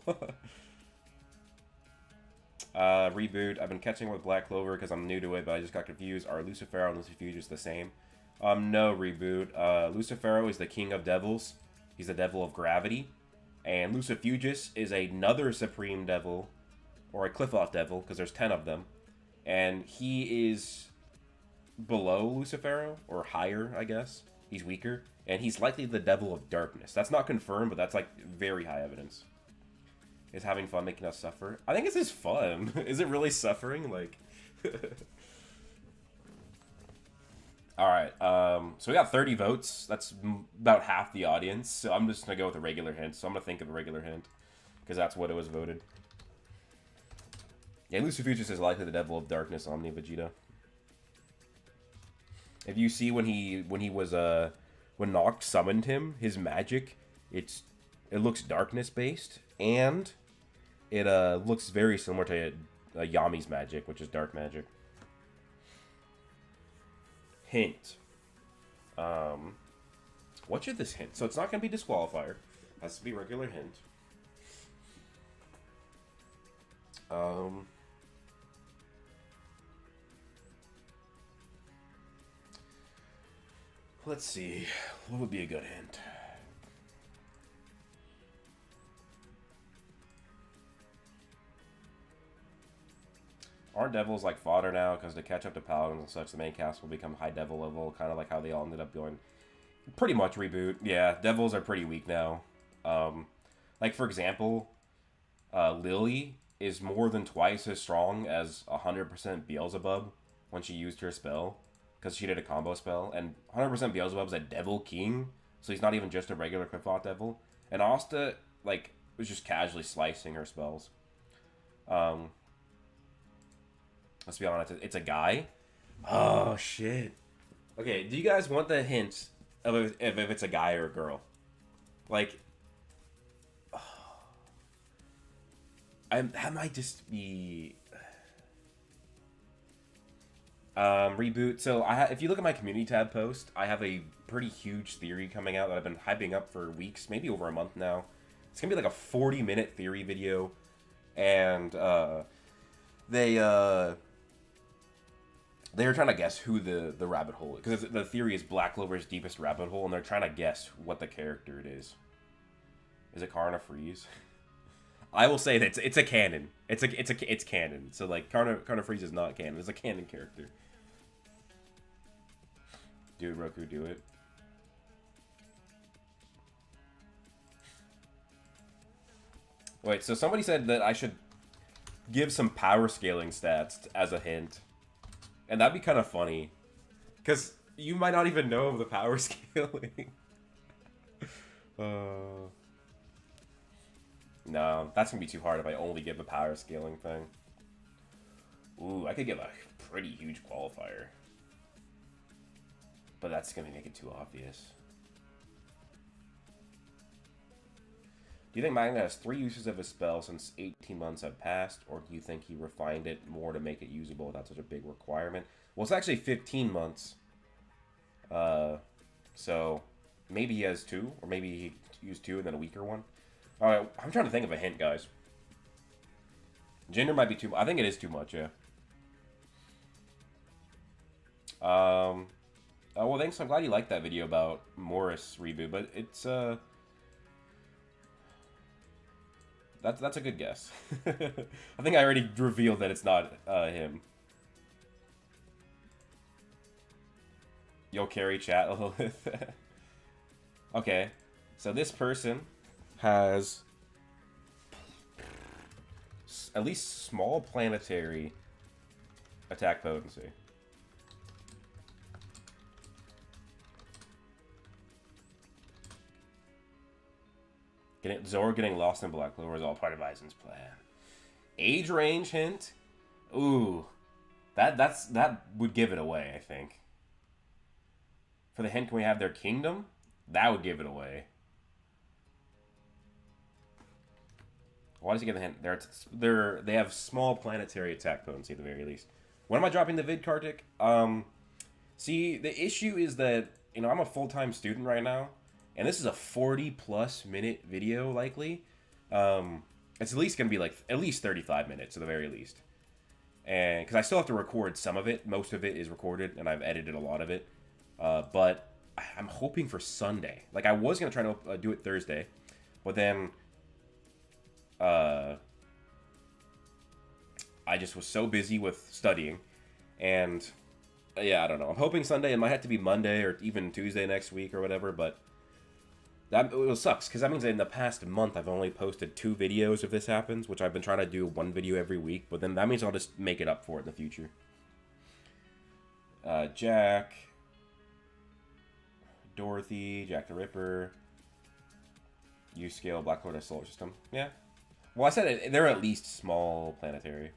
Reboot. I've been catching with Black Clover because I'm new to it, but I just got confused. Are Lucifero and Lucifugis the same? No, Reboot. Lucifero is the king of devils. He's the devil of gravity. And Lucifugis is another supreme devil, or a Cliffoff devil, because there's 10 of them. And he is below Lucifero, or higher, I guess. He's weaker. And he's likely the devil of darkness. That's not confirmed, but that's, like, very high evidence. Is having fun making us suffer? I think it's just fun. Is it really suffering? Like... Alright, so we got 30 votes. That's about half the audience. So I'm just going to go with a regular hint. So I'm going to think of a regular hint. Because that's what it was voted. Yeah, Lucifugis is likely the devil of darkness, Omni Vegeta. If you see when Noct summoned him, his magic, it looks darkness based, and It looks very similar to Yami's magic, which is dark magic. Hint. What should this hint? So it's not going to be disqualifier. It has to be regular hint. Let's see. What would be a good hint? Aren't devils like fodder now? Because to catch up to paladins and such, the main cast will become high devil level, kind of like how they all ended up going. Pretty much reboot. Yeah, devils are pretty weak now. Like, for example, Lily is more than twice as strong as 100% Beelzebub when she used her spell, because she did a combo spell, and 100% Beelzebub is a devil king, so he's not even just a regular Qliphotht devil. And Asta, like, was just casually slicing her spells. Let's be honest, it's a guy. Oh, shit. Okay, do you guys want the hint of if it's a guy or a girl? Like, that might just be reboot. So if you look at my community tab post, I have a pretty huge theory coming out that I've been hyping up for weeks, maybe over a month now. It's gonna be like a 40-minute theory video, and they're trying to guess who the rabbit hole is, because the theory is Black Clover's deepest rabbit hole, and they're trying to guess what the character it is. Is it Karna Freeze? I will say that it's a canon. It's canon. So like Karna Freeze is not canon. It's a canon character. Dude, Broku, do it. Wait, so somebody said that I should give some power scaling stats as a hint. And that'd be kind of funny. Because you might not even know of the power scaling. No, that's going to be too hard if I only give the power scaling thing. Ooh, I could give a pretty huge qualifier. But that's going to make it too obvious. Do you think Magna has 3 uses of his spell since 18 months have passed? Or do you think he refined it more to make it usable without such a big requirement? Well, it's actually 15 months. So maybe he has 2. Or maybe he used 2 and then a weaker one. Alright, I'm trying to think of a hint, guys. Gender might be too... I think it is too much, yeah. Oh, well, thanks. I'm glad you liked that video about Morris reboot, but it's, That's a good guess. I think I already revealed that it's not, him. You'll carry chat a little bit. Okay, so this person has at least small planetary attack potency. Zora getting lost in Black Clover is all part of Aizen's plan. Age range hint? Ooh. That would give it away, I think. For the hint, can we have their kingdom? That would give it away. Why does he give the hint? They have small planetary attack potency at the very least. When am I dropping the vid, Kartik? See, the issue is that, you know, I'm a full-time student right now, and this is a 40-plus minute video, likely. It's at least going to be, like, at least 35 minutes, at the very least. And because I still have to record some of it. Most of it is recorded, and I've edited a lot of it. But I'm hoping for Sunday. Like, I was going to try to do it Thursday, but then I just was so busy with studying, and yeah, I don't know. I'm hoping Sunday. It might have to be Monday or even Tuesday next week or whatever, but that it sucks, because that means that in the past month I've only posted 2 videos if this happens, which I've been trying to do 1 video every week, but then that means I'll just make it up for it in the future. Jack, Dorothy, Jack the Ripper, U-Scale, Black Clover Solar System. Yeah. Well, I said they're at least small planetary.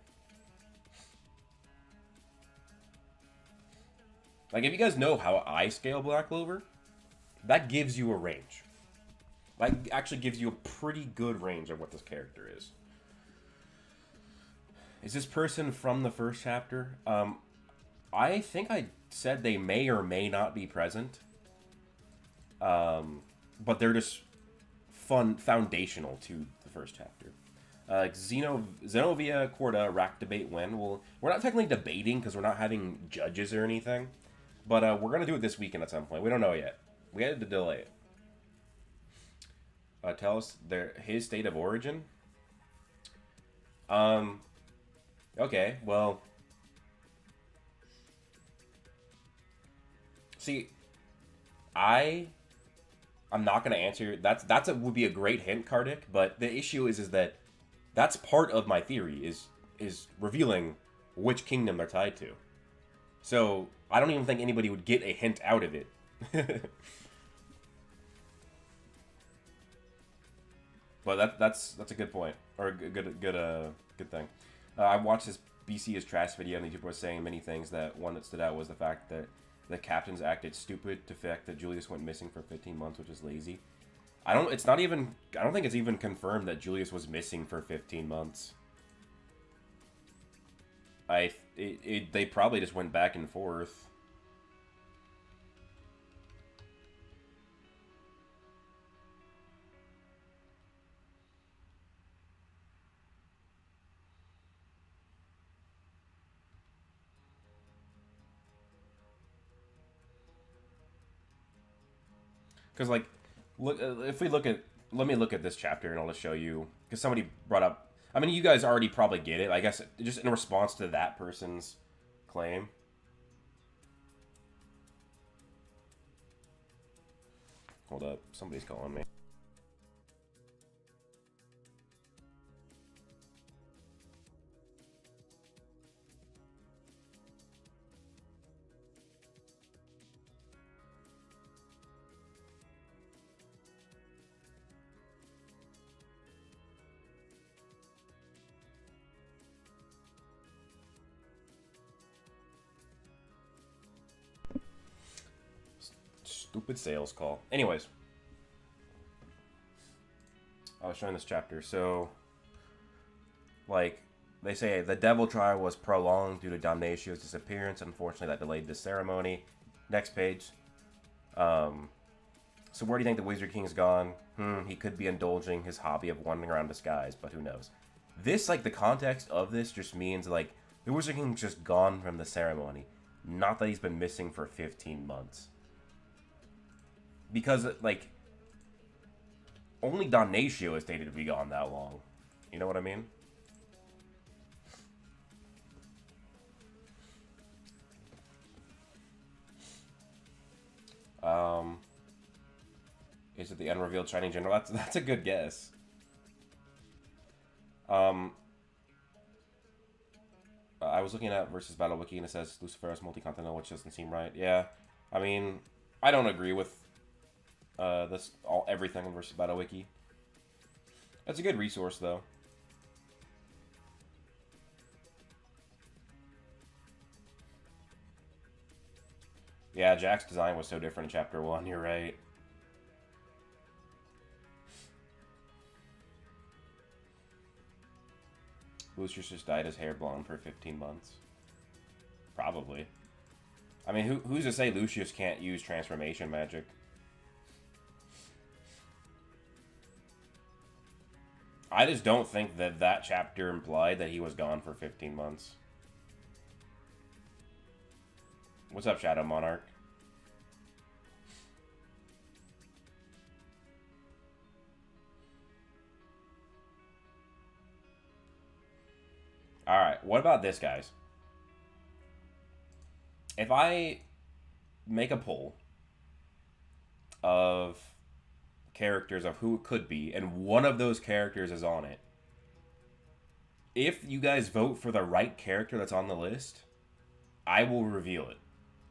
Like, if you guys know how I scale Black Clover, that gives you a range. Like, actually gives you a pretty good range of what this character is. Is this person from the first chapter? I think I said they may or may not be present. But they're just foundational to the first chapter. Zenovia Corda rack debate win. Well, we're not technically debating because we're not having judges or anything, but we're gonna do it this weekend at some point. We don't know yet. We had to delay it. Tell us his state of origin. Okay, well, see, I'm not gonna answer. Would be a great hint, Kardik. But the issue is that that's part of my theory is revealing which kingdom they're tied to. So I don't even think anybody would get a hint out of it. But that's a good point, or a good thing. I watched this BC is trash video, and people were saying many things. That one that stood out was the fact that the captains acted stupid to the fact that Julius went missing for 15 months, which is lazy. I don't think it's even confirmed that Julius was missing for 15 months. They probably just went back and forth. Because, like, let me look at this chapter and I'll just show you. Because somebody brought up, I mean, you guys already probably get it. I guess just in response to that person's claim. Hold up, somebody's calling me. Stupid sales call. Anyways, I was showing this chapter. So, like, they say the devil trial was prolonged due to Damnatio's disappearance. Unfortunately, that delayed the ceremony. Next page. So where do you think the Wizard King's gone? He could be indulging his hobby of wandering around disguise, but who knows? This, like, the context of this just means, like, the Wizard King's just gone from the ceremony. Not that he's been missing for 15 months. Because, like, only Damnatio is stated to be gone that long. You know what I mean? Is it the unrevealed Shining General? That's a good guess. I was looking at versus Battle Wiki and it says Lucifer's multi-continental, which doesn't seem right. Yeah, I mean, I don't agree with everything in versus Battle Wiki. That's a good resource though. Yeah, Jack's design was so different in Chapter 1, you're right. Lucius just dyed his hair blonde for 15 months. Probably. I mean, who's to say Lucius can't use transformation magic? I just don't think that chapter implied that he was gone for 15 months. What's up, Shadow Monarch? Alright, what about this, guys? If I make a poll of characters of who it could be, and one of those characters is on it, if you guys vote for the right character that's on the list, I will reveal it.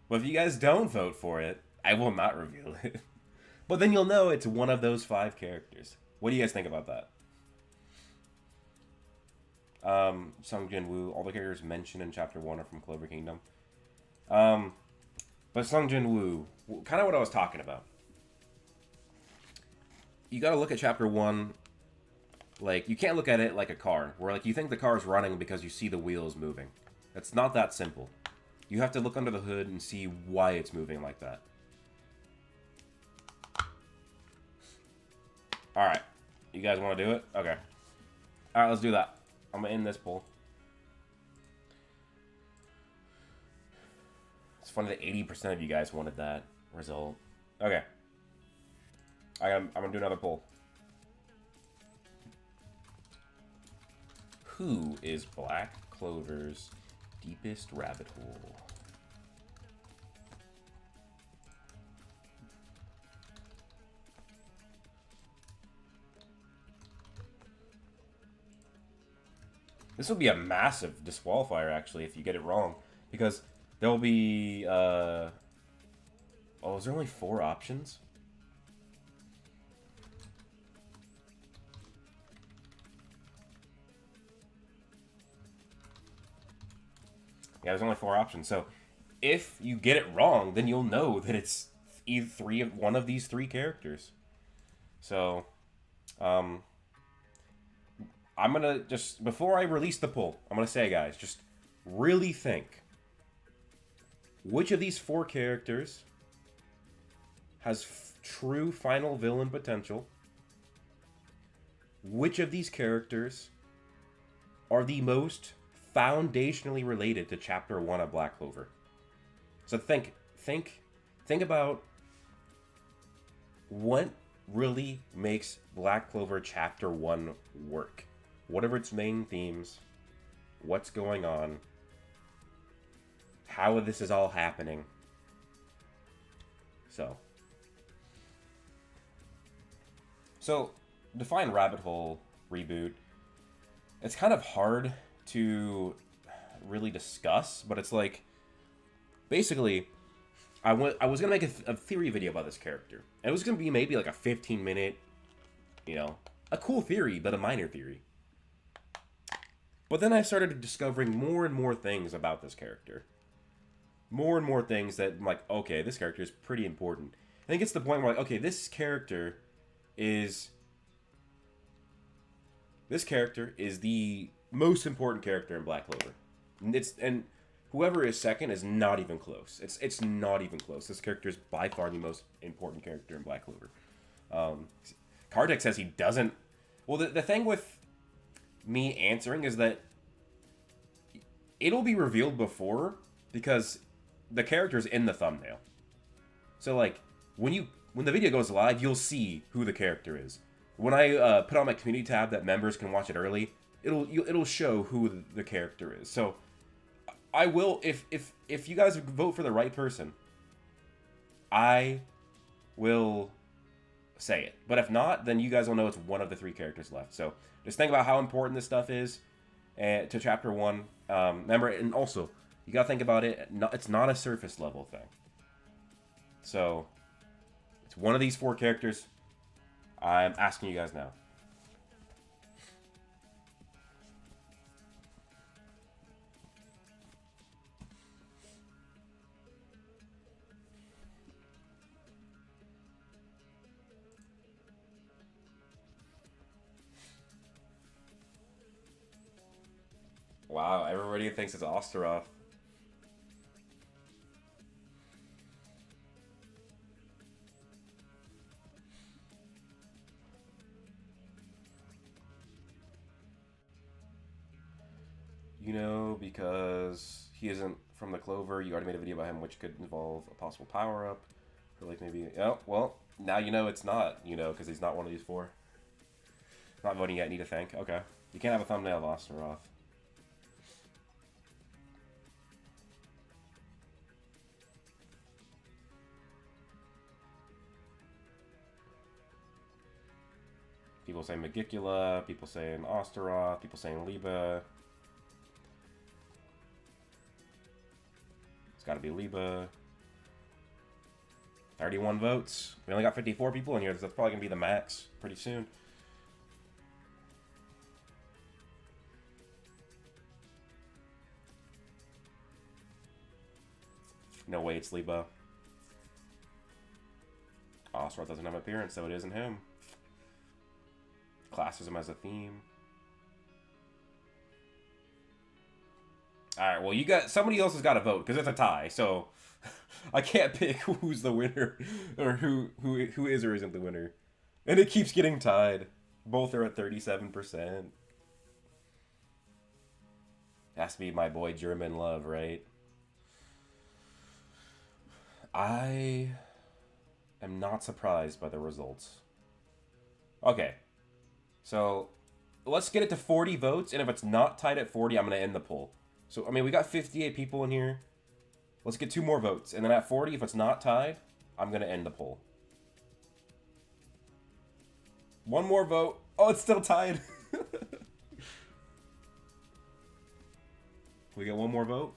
But if you guys don't vote for it, I will not reveal it. But then you'll know it's one of those 5 characters. What do you guys think about that? Sung Jin Woo, all the characters mentioned in Chapter 1 are from Clover Kingdom. But Sung Jin Woo, kind of what I was talking about. You gotta look at Chapter 1 Like, you can't look at it like a car, where, like, you think the car is running because you see the wheels moving. It's not that simple. You have to look under the hood and see why it's moving like that. Alright. You guys want to do it? Okay. Alright, let's do that. I'm going to end this poll. It's funny that 80% of you guys wanted that result. Okay. I'm going to do another poll. Who is Black Clover's deepest rabbit hole? This will be a massive disqualifier, actually, if you get it wrong. Because there'll be, oh, is there only 4 options? Yeah, there's only 4 options. So, if you get it wrong, then you'll know that it's either one of these 3 characters. So, I'm gonna just, before I release the poll, I'm gonna say, guys, just really think. Which of these 4 characters has true final villain potential? Which of these characters are the most foundationally related to Chapter 1 of Black Clover? So think about what really makes Black Clover Chapter 1 work. What are its main themes? What's going on? How this is all happening? So, define rabbit hole reboot. It's kind of hard to really discuss, but it's like, basically, I was gonna make a theory video about this character, and it was gonna be maybe like a 15-minute, you know, a cool theory, but a minor theory. But then I started discovering more and more things about this character. More and more things that I'm like, okay, this character is pretty important. And it gets to the point where, like, okay, this character is the most important character in Black Clover. And whoever is second is not even close. It's not even close. This character is by far the most important character in Black Clover. Kartik says he doesn't. Well, the thing with me answering is that it'll be revealed before, because the character's in the thumbnail. So, like, when the video goes live, you'll see who the character is. When I put on my community tab that members can watch it early, it'll show who the character is. So I will, if you guys vote for the right person, I will say it. But if not, then you guys will know it's one of the 3 characters left. So just think about how important this stuff is to Chapter 1. Remember, and also, you gotta think about it, it's not a surface level thing. So, it's one of these 4 characters. I'm asking you guys now. Wow, everybody thinks it's Osteroth. You know, because he isn't from the Clover, you already made a video about him, which could involve a possible power-up. Or, like, maybe... Oh, well, now you know it's not, you know, because he's not one of these 4. Not voting yet, need to think. Okay. You can't have a thumbnail of Osteroth. People saying Magicula, people saying Osteroth, people saying Liba. It's gotta be Liba. 31 votes. We only got 54 people in here, so that's probably gonna be the max pretty soon. No way it's Liba. Osteroth doesn't have an appearance, so it isn't him. Classism as a theme. All right, well, you got somebody else has got to vote because it's a tie. So I can't pick who's the winner or who is or isn't the winner, and it keeps getting tied. Both are at 37%. Has to be my boy German Love, right? I am not surprised by the results. Okay, so let's get it to 40 votes, and if it's not tied at 40, I'm going to end the poll. So, I mean, we got 58 people in here. Let's get 2 more votes, and then at 40, if it's not tied, I'm going to end the poll. 1 more vote. Oh, it's still tied. We get 1 more vote.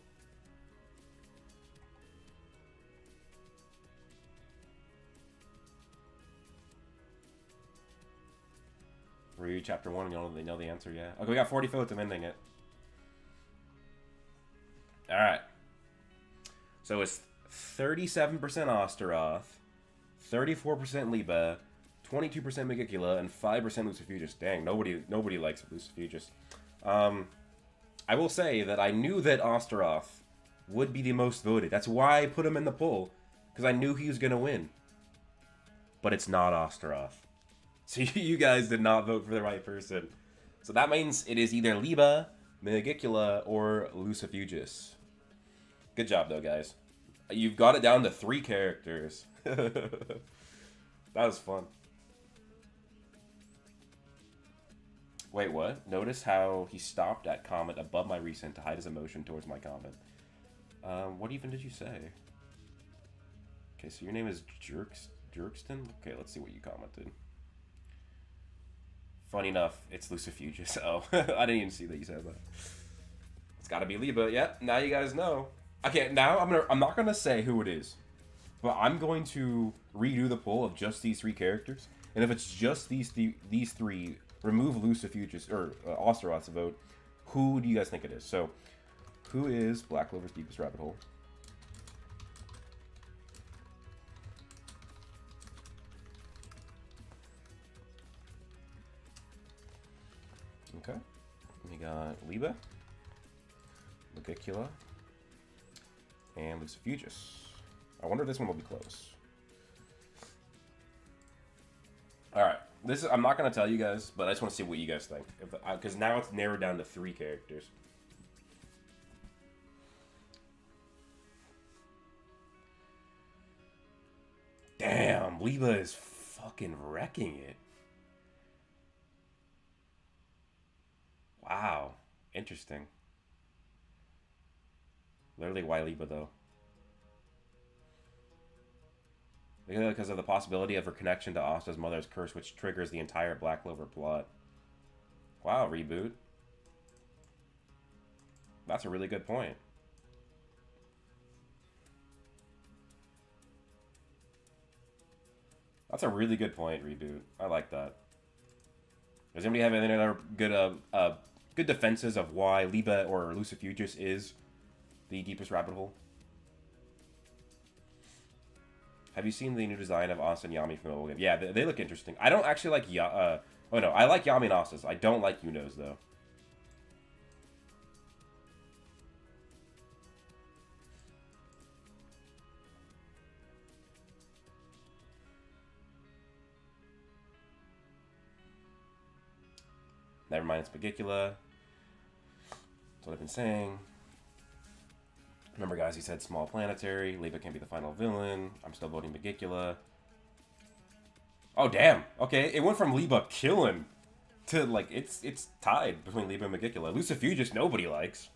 Read chapter 1, they know the answer, yeah. Okay, we got 40 votes, I'm ending it. Alright. So it's 37% Osteroth, 34% Liba, 22% Megicula, and 5% Lucifugus. Dang, nobody likes Lucifugus. I will say that I knew that Osteroth would be the most voted. That's why I put him in the poll, because I knew he was going to win. But it's not Osteroth. So you guys did not vote for the right person. So that means it is either Liba, Megicula, or Lucifugus. Good job, though, guys. You've got it down to 3 characters. That was fun. Wait, what? Notice how he stopped at comment above my recent to hide his emotion towards my comment. What even did you say? Okay, so your name is Jerkston? Okay, let's see what you commented. Funny enough, it's Lucifugus. Oh, I didn't even see that you said that. It's gotta be Liba. Yep, now you guys know. Okay, now I'm not gonna say who it is, but I'm going to redo the poll of just these 3 characters, and if it's just these 3, remove Lucifugus or Osteroth's vote. Who do you guys think it is? So, who is Black Clover's deepest rabbit hole? Okay, we got Liba, Megicula, and Lucifugus. I wonder if this one will be close. Alright, I'm not going to tell you guys, but I just want to see what you guys think. Because now it's narrowed down to 3 characters. Damn, Liba is fucking wrecking it. Wow, interesting. Literally, why Liba, though? Because of the possibility of her connection to Asta's mother's curse, which triggers the entire Black Clover plot. Wow, Reboot. That's a really good point. That's a really good point, Reboot. I like that. Does anybody have any other good defenses of why Liba or Lucifugus is the deepest rabbit hole? Have you seen the new design of Asta and Yami from the old game? Yeah, they look interesting. I don't actually like oh no, I like Yami and Asta's. I don't like Yuno's, though. Never mind, it's Megicula. That's what I've been saying. Remember, guys, he said small planetary. Liba can't be the final villain. I'm still voting Megicula. Oh, damn. Okay, it went from Liba killing to, like, it's tied between Liba and Megicula. Lucifugus, nobody likes.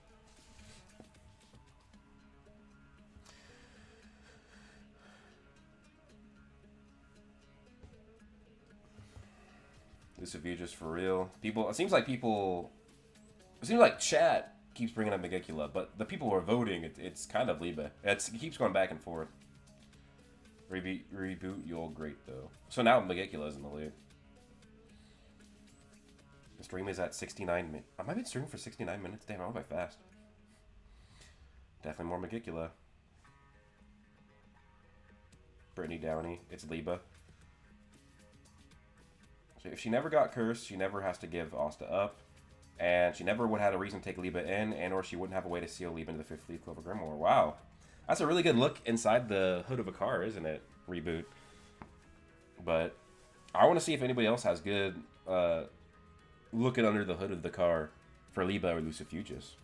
Lucifugus for real. It seems like chat keeps bringing up Megicula, but the people who are voting, it's kind of Liba. It keeps going back and forth. Reboot, you're great, though. So now Megicula is in the lead. The stream is at 69 minutes. I might be streaming for 69 minutes. Damn, I went by fast. Definitely more Megicula. Brittany Downey. It's Liba. So If she never got cursed, she never has to give Asta up. And she never would have had a reason to take Liba in, and or she wouldn't have a way to seal Liba into the 5th Leaf Clover Grimoire. Wow. That's a really good look inside the hood of a car, isn't it? Reboot. But I want to see if anybody else has good looking under the hood of the car for Liba or Lucifugis.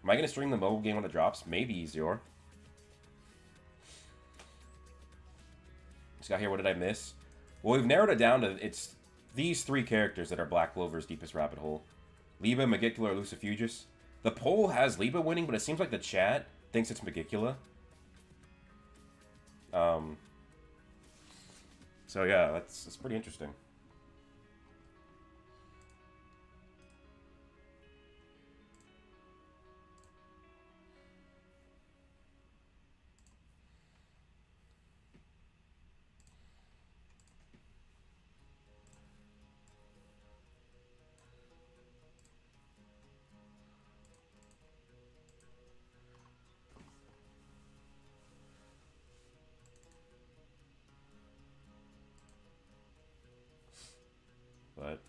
Am I going to stream the mobile game when it drops? Maybe, Easior. This guy here, what did I miss? Well, we've narrowed it down to it's these 3 characters that are Black Clover's deepest rabbit hole. Liba, Magicula, or Lucifugis. The poll has Liba winning, but it seems like the chat thinks it's Magicula. So yeah, that's pretty interesting. But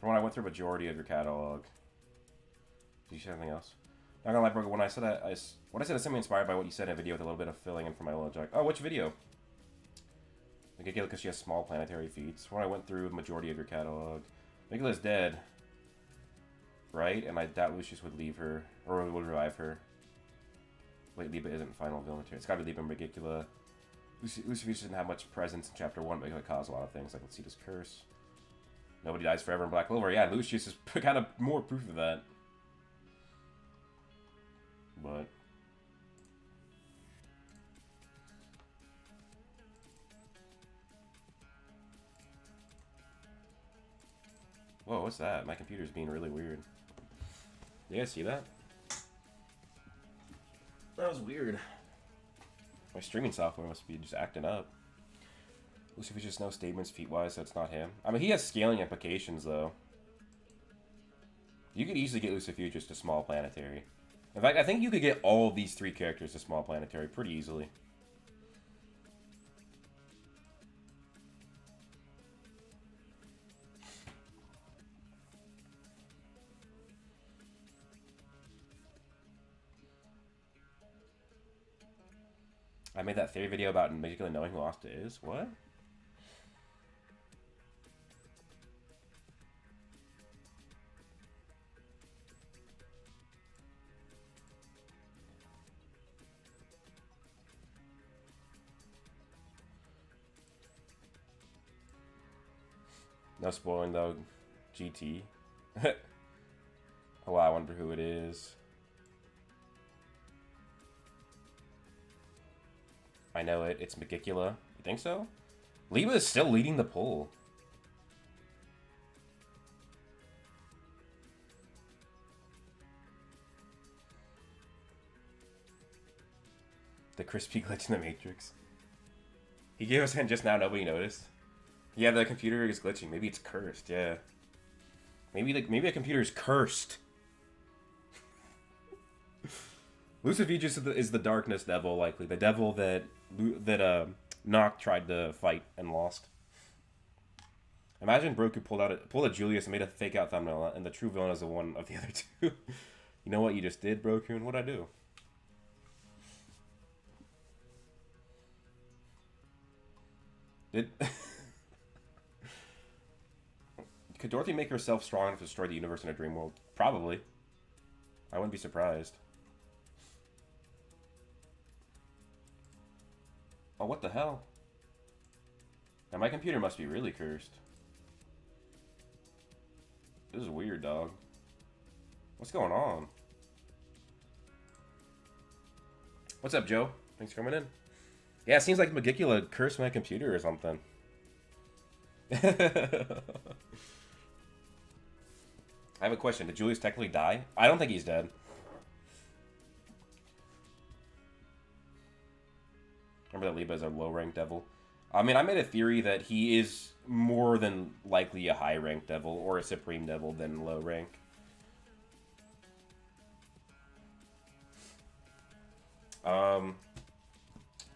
from when I went through majority of your catalog, did you say anything else? Not gonna lie, Broku, when I said what I said is something inspired by what you said in a video with a little bit of filling in for my little joke. Oh, which video? Magicula, because she has small planetary feats. When I went through majority of your catalog, Magicula's dead, right? And I doubt Lucius would leave her or would revive her. Wait, Liba isn't final villain material. It's gotta be Liba and Magicula. Lucius didn't have much presence in Chapter 1, but he could cause a lot of things, like let's see this curse. Nobody dies forever in Black Clover. Yeah, Lucius is kind of more proof of that. But whoa, what's that? My computer's being really weird. You guys see that? That was weird. My streaming software must be just acting up. Lucifer's just no statements feat-wise, so it's not him. I mean, he has scaling implications, though. You could easily get Lucifugis to small planetary. In fact, I think you could get all of these 3 characters to small planetary pretty easily. I made that theory video about Magicula knowing who Asta is. What? No spoiling though. GT. Oh, well, I wonder who it is. I know it. It's Magicula. You think so? Liba is still leading the poll. The crispy glitch in the Matrix. He gave us a hint just now. Nobody noticed. Yeah, the computer is glitching. Maybe it's cursed. Yeah. Maybe the computer is cursed. Lucifugis is the darkness devil, likely the devil that Noct tried to fight and lost. Imagine Broku pulled a Julius and made a fake out thumbnail, and the true villain is the one of the other 2. You know what you just did, Broku, and what'd I do? Could Dorothy make herself strong enough to destroy the universe in a dream world? Probably. I wouldn't be surprised. Oh, what the hell? Now, my computer must be really cursed. This is weird, dog. What's going on? What's up, Joe? Thanks for coming in. Yeah, it seems like Magicula cursed my computer or something. I have a question. Did Julius technically die? I don't think he's dead. Remember that Liba is a low-ranked devil? I mean, I made a theory that he is more than likely a high-ranked devil or a supreme devil than low-rank.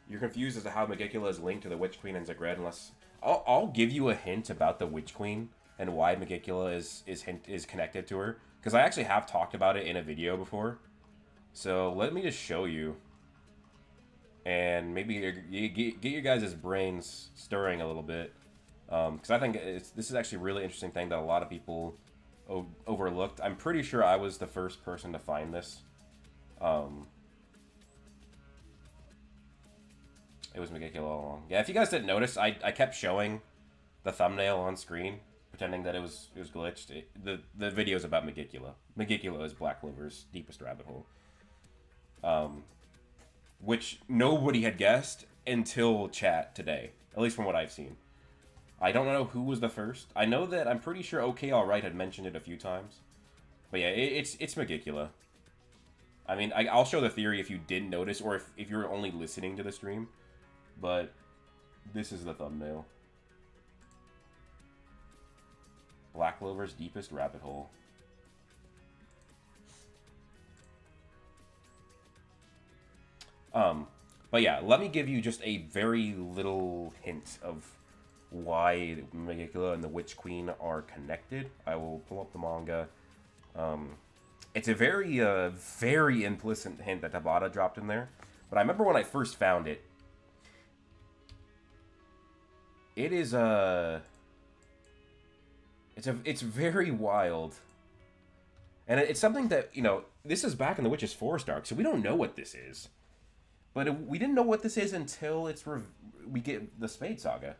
you're confused as to how Megicula is linked to the Witch Queen and Zagred, unless I'll give you a hint about the Witch Queen and why Megicula is connected to her, because I actually have talked about it in a video before. So let me just show you, and maybe get your guys' brains stirring a little bit, because I think this is actually a really interesting thing that a lot of people overlooked. I'm pretty sure I was the first person to find this. It was Megicula all along. Yeah, if you guys didn't notice, I kept showing the thumbnail on screen, pretending that it was glitched. The video's about Megicula. Megicula is Black Clover's deepest rabbit hole. Which nobody had guessed until chat today, at least from what I've seen. I don't know who was the first. I know that I'm pretty sure OK Alright had mentioned it a few times. But yeah, it's Megicula. I mean, I'll show the theory if you didn't notice, or if you're only listening to the stream. But this is the thumbnail. Black Clover's deepest rabbit hole. But yeah, let me give you just a very little hint of why Megicula and the Witch Queen are connected. I will pull up the manga. It's a very implicit hint that Tabata dropped in there. But I remember when I first found it. It is it's very wild, and it's something that, you know, this is back in the Witch's Forest arc, so we don't know what this is. But we didn't know what this is until we get the Spade Saga.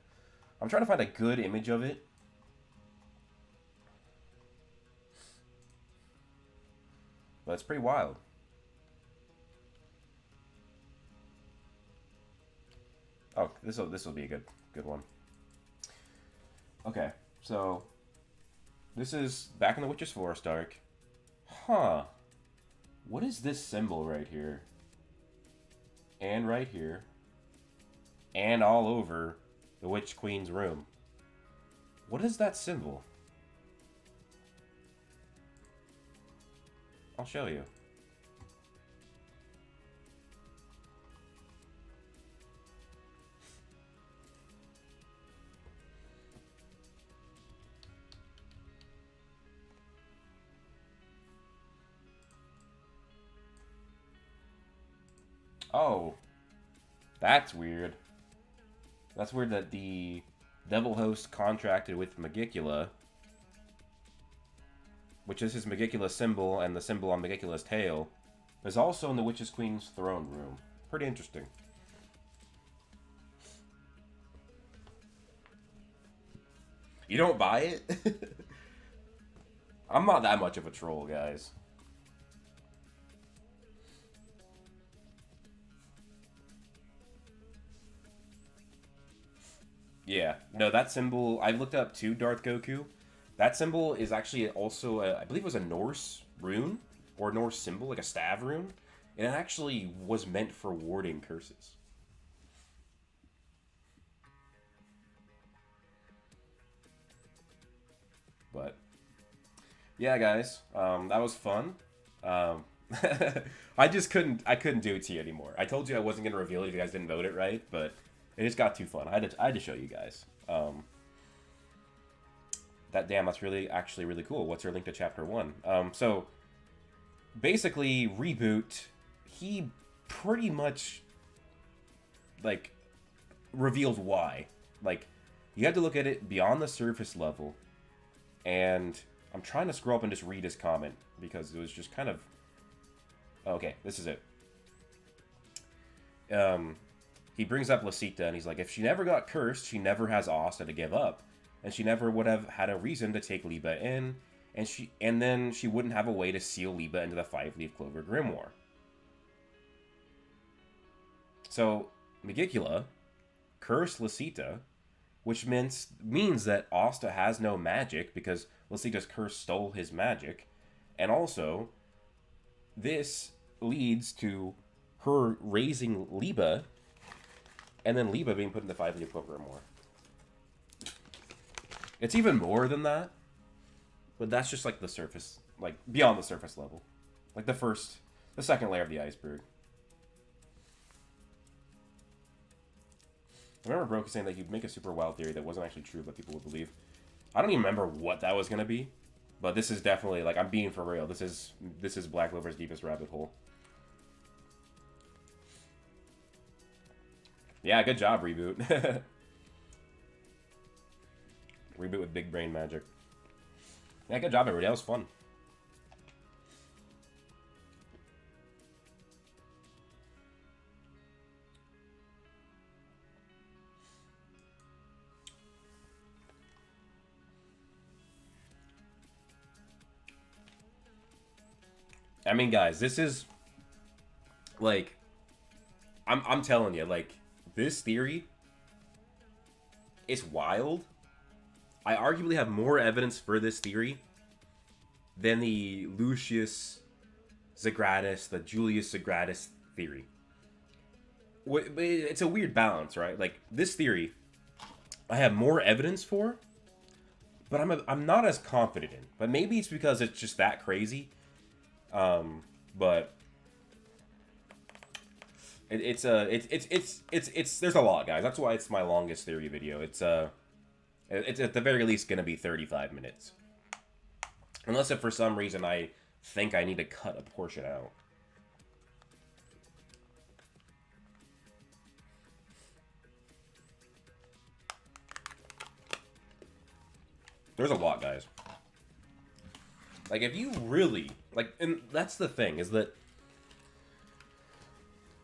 I'm trying to find a good image of it. But it's pretty wild. Oh, this will be a good one. Okay, so this is back in the Witch's Forest arc. Huh. What is this symbol right here? And right here. And all over the Witch Queen's room. What is that symbol? I'll show you. Oh, that's weird. That's weird that the Devil Host contracted with Megicula, which is his Megicula symbol and the symbol on Megicula's tail, is also in the Witch's Queen's throne room. Pretty interesting. You don't buy it? I'm not that much of a troll, guys. Yeah, no, that symbol, I've looked up too, Darth Goku. That symbol is actually also, I believe it was a Norse rune, or Norse symbol, like a staff rune. And it actually was meant for warding curses. But, yeah, guys, that was fun. I couldn't do it to you anymore. I told you I wasn't going to reveal it if you guys didn't vote it right, but it just got too fun. I had to show you guys. That's actually really cool. What's your link to chapter 1? So basically, Reboot, he pretty much like revealed why. Like, you had to look at it beyond the surface level, and I'm trying to scroll up and just read his comment because it was just kind of okay. This is it. He brings up Lasita, and he's like, if she never got cursed, she never has Asta to give up. And she never would have had a reason to take Liba in, and then she wouldn't have a way to seal Liba into the 5-leaf Clover Grimoire. So, Megicula cursed Lasita, which means that Asta has no magic, because Lasita's curse stole his magic. And also, this leads to her raising Liba, and then Liba being put in the 5-leaf Clover Grimoire. It's even more than that, but that's just like the surface, like beyond the surface level, like the second layer of the iceberg. I remember Broku saying that he'd make a super wild theory that wasn't actually true, but people would believe. I don't even remember what that was gonna be, but this is definitely, like, I'm being for real. This is Black Clover's deepest rabbit hole. Yeah, good job, Reboot. Reboot with big brain magic. Yeah, good job, everybody. That was fun. I mean, guys, this is, like, I'm telling you, like, this theory is wild. I arguably have more evidence for this theory than the Lucius Zagratis, the Julius Zagratis theory. It's a weird balance, right? Like, this theory, I have more evidence for, but I'm not as confident in. But maybe it's because it's just that crazy. But it's there's a lot, guys. That's why it's my longest theory video. It's at the very least gonna be 35 minutes, unless if for some reason I think I need to cut a portion out. There's a lot, guys. Like, if you really, like, and that's the thing, is that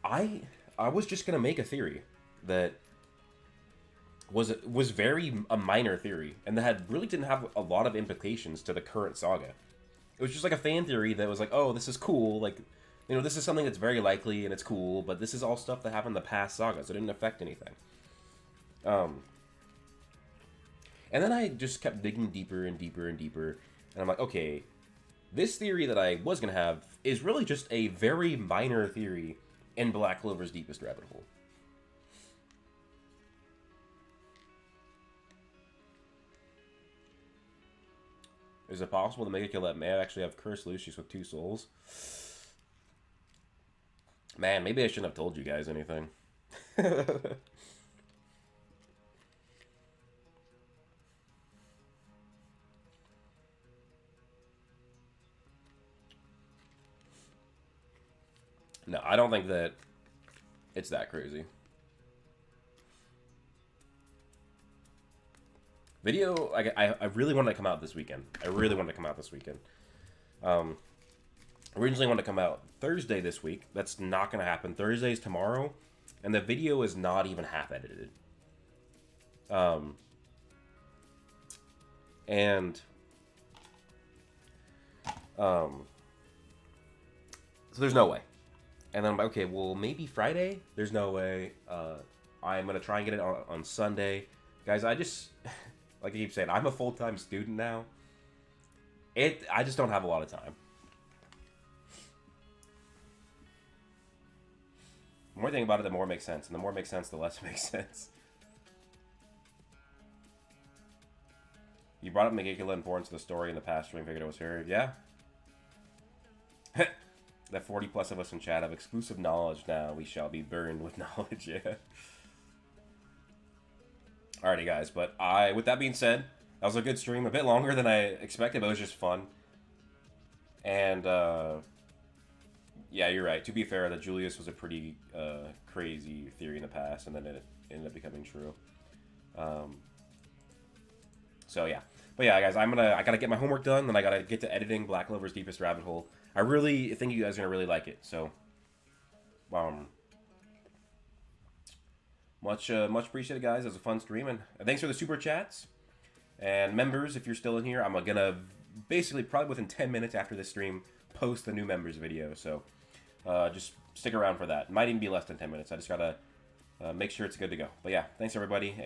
I was just gonna make a theory that was very a minor theory, and that really didn't have a lot of implications to the current saga. It was just like a fan theory that was like, oh, this is cool, like, you know, this is something that's very likely and it's cool, but this is all stuff that happened in the past sagas, so it didn't affect anything. And then I just kept digging deeper and deeper and deeper, and I'm like, okay, this theory that I was going to have is really just a very minor theory in Black Clover's deepest rabbit hole. Is it possible to make it that may actually have cursed Lucius with 2 souls? Man, maybe I shouldn't have told you guys anything. No, I don't think that it's that crazy. Video, I really wanted to come out this weekend. Originally wanted to come out Thursday this week. That's not going to happen. Thursday's tomorrow. And the video is not even half edited. So there's no way. And then I'm like, okay, well, maybe Friday? There's no way. I'm going to try and get it on Sunday. Guys, I just, like I keep saying, I'm a full-time student now. I just don't have a lot of time. The more I think about it, the more it makes sense. And the more it makes sense, the less it makes sense. You brought up Megicula importance of the story in the past stream, figured it was her. Yeah. That 40 plus of us in chat have exclusive knowledge now. We shall be burned with knowledge, yeah. Alrighty, guys, but with that being said, that was a good stream. A bit longer than I expected, but it was just fun. And, yeah, you're right. To be fair, that Julius was a pretty crazy theory in the past, and then it ended up becoming true. So, yeah. But yeah, guys, I gotta get my homework done, then I gotta get to editing Black Clover's Deepest Rabbit Hole. I really think you guys are gonna really like it, so much appreciated, guys. It was a fun stream, and thanks for the super chats. And members, if you're still in here, I'm gonna basically probably within 10 minutes after this stream post the new members video, so just stick around for that. It might even be less than 10 minutes. I just gotta make sure it's good to go. But yeah, thanks everybody, and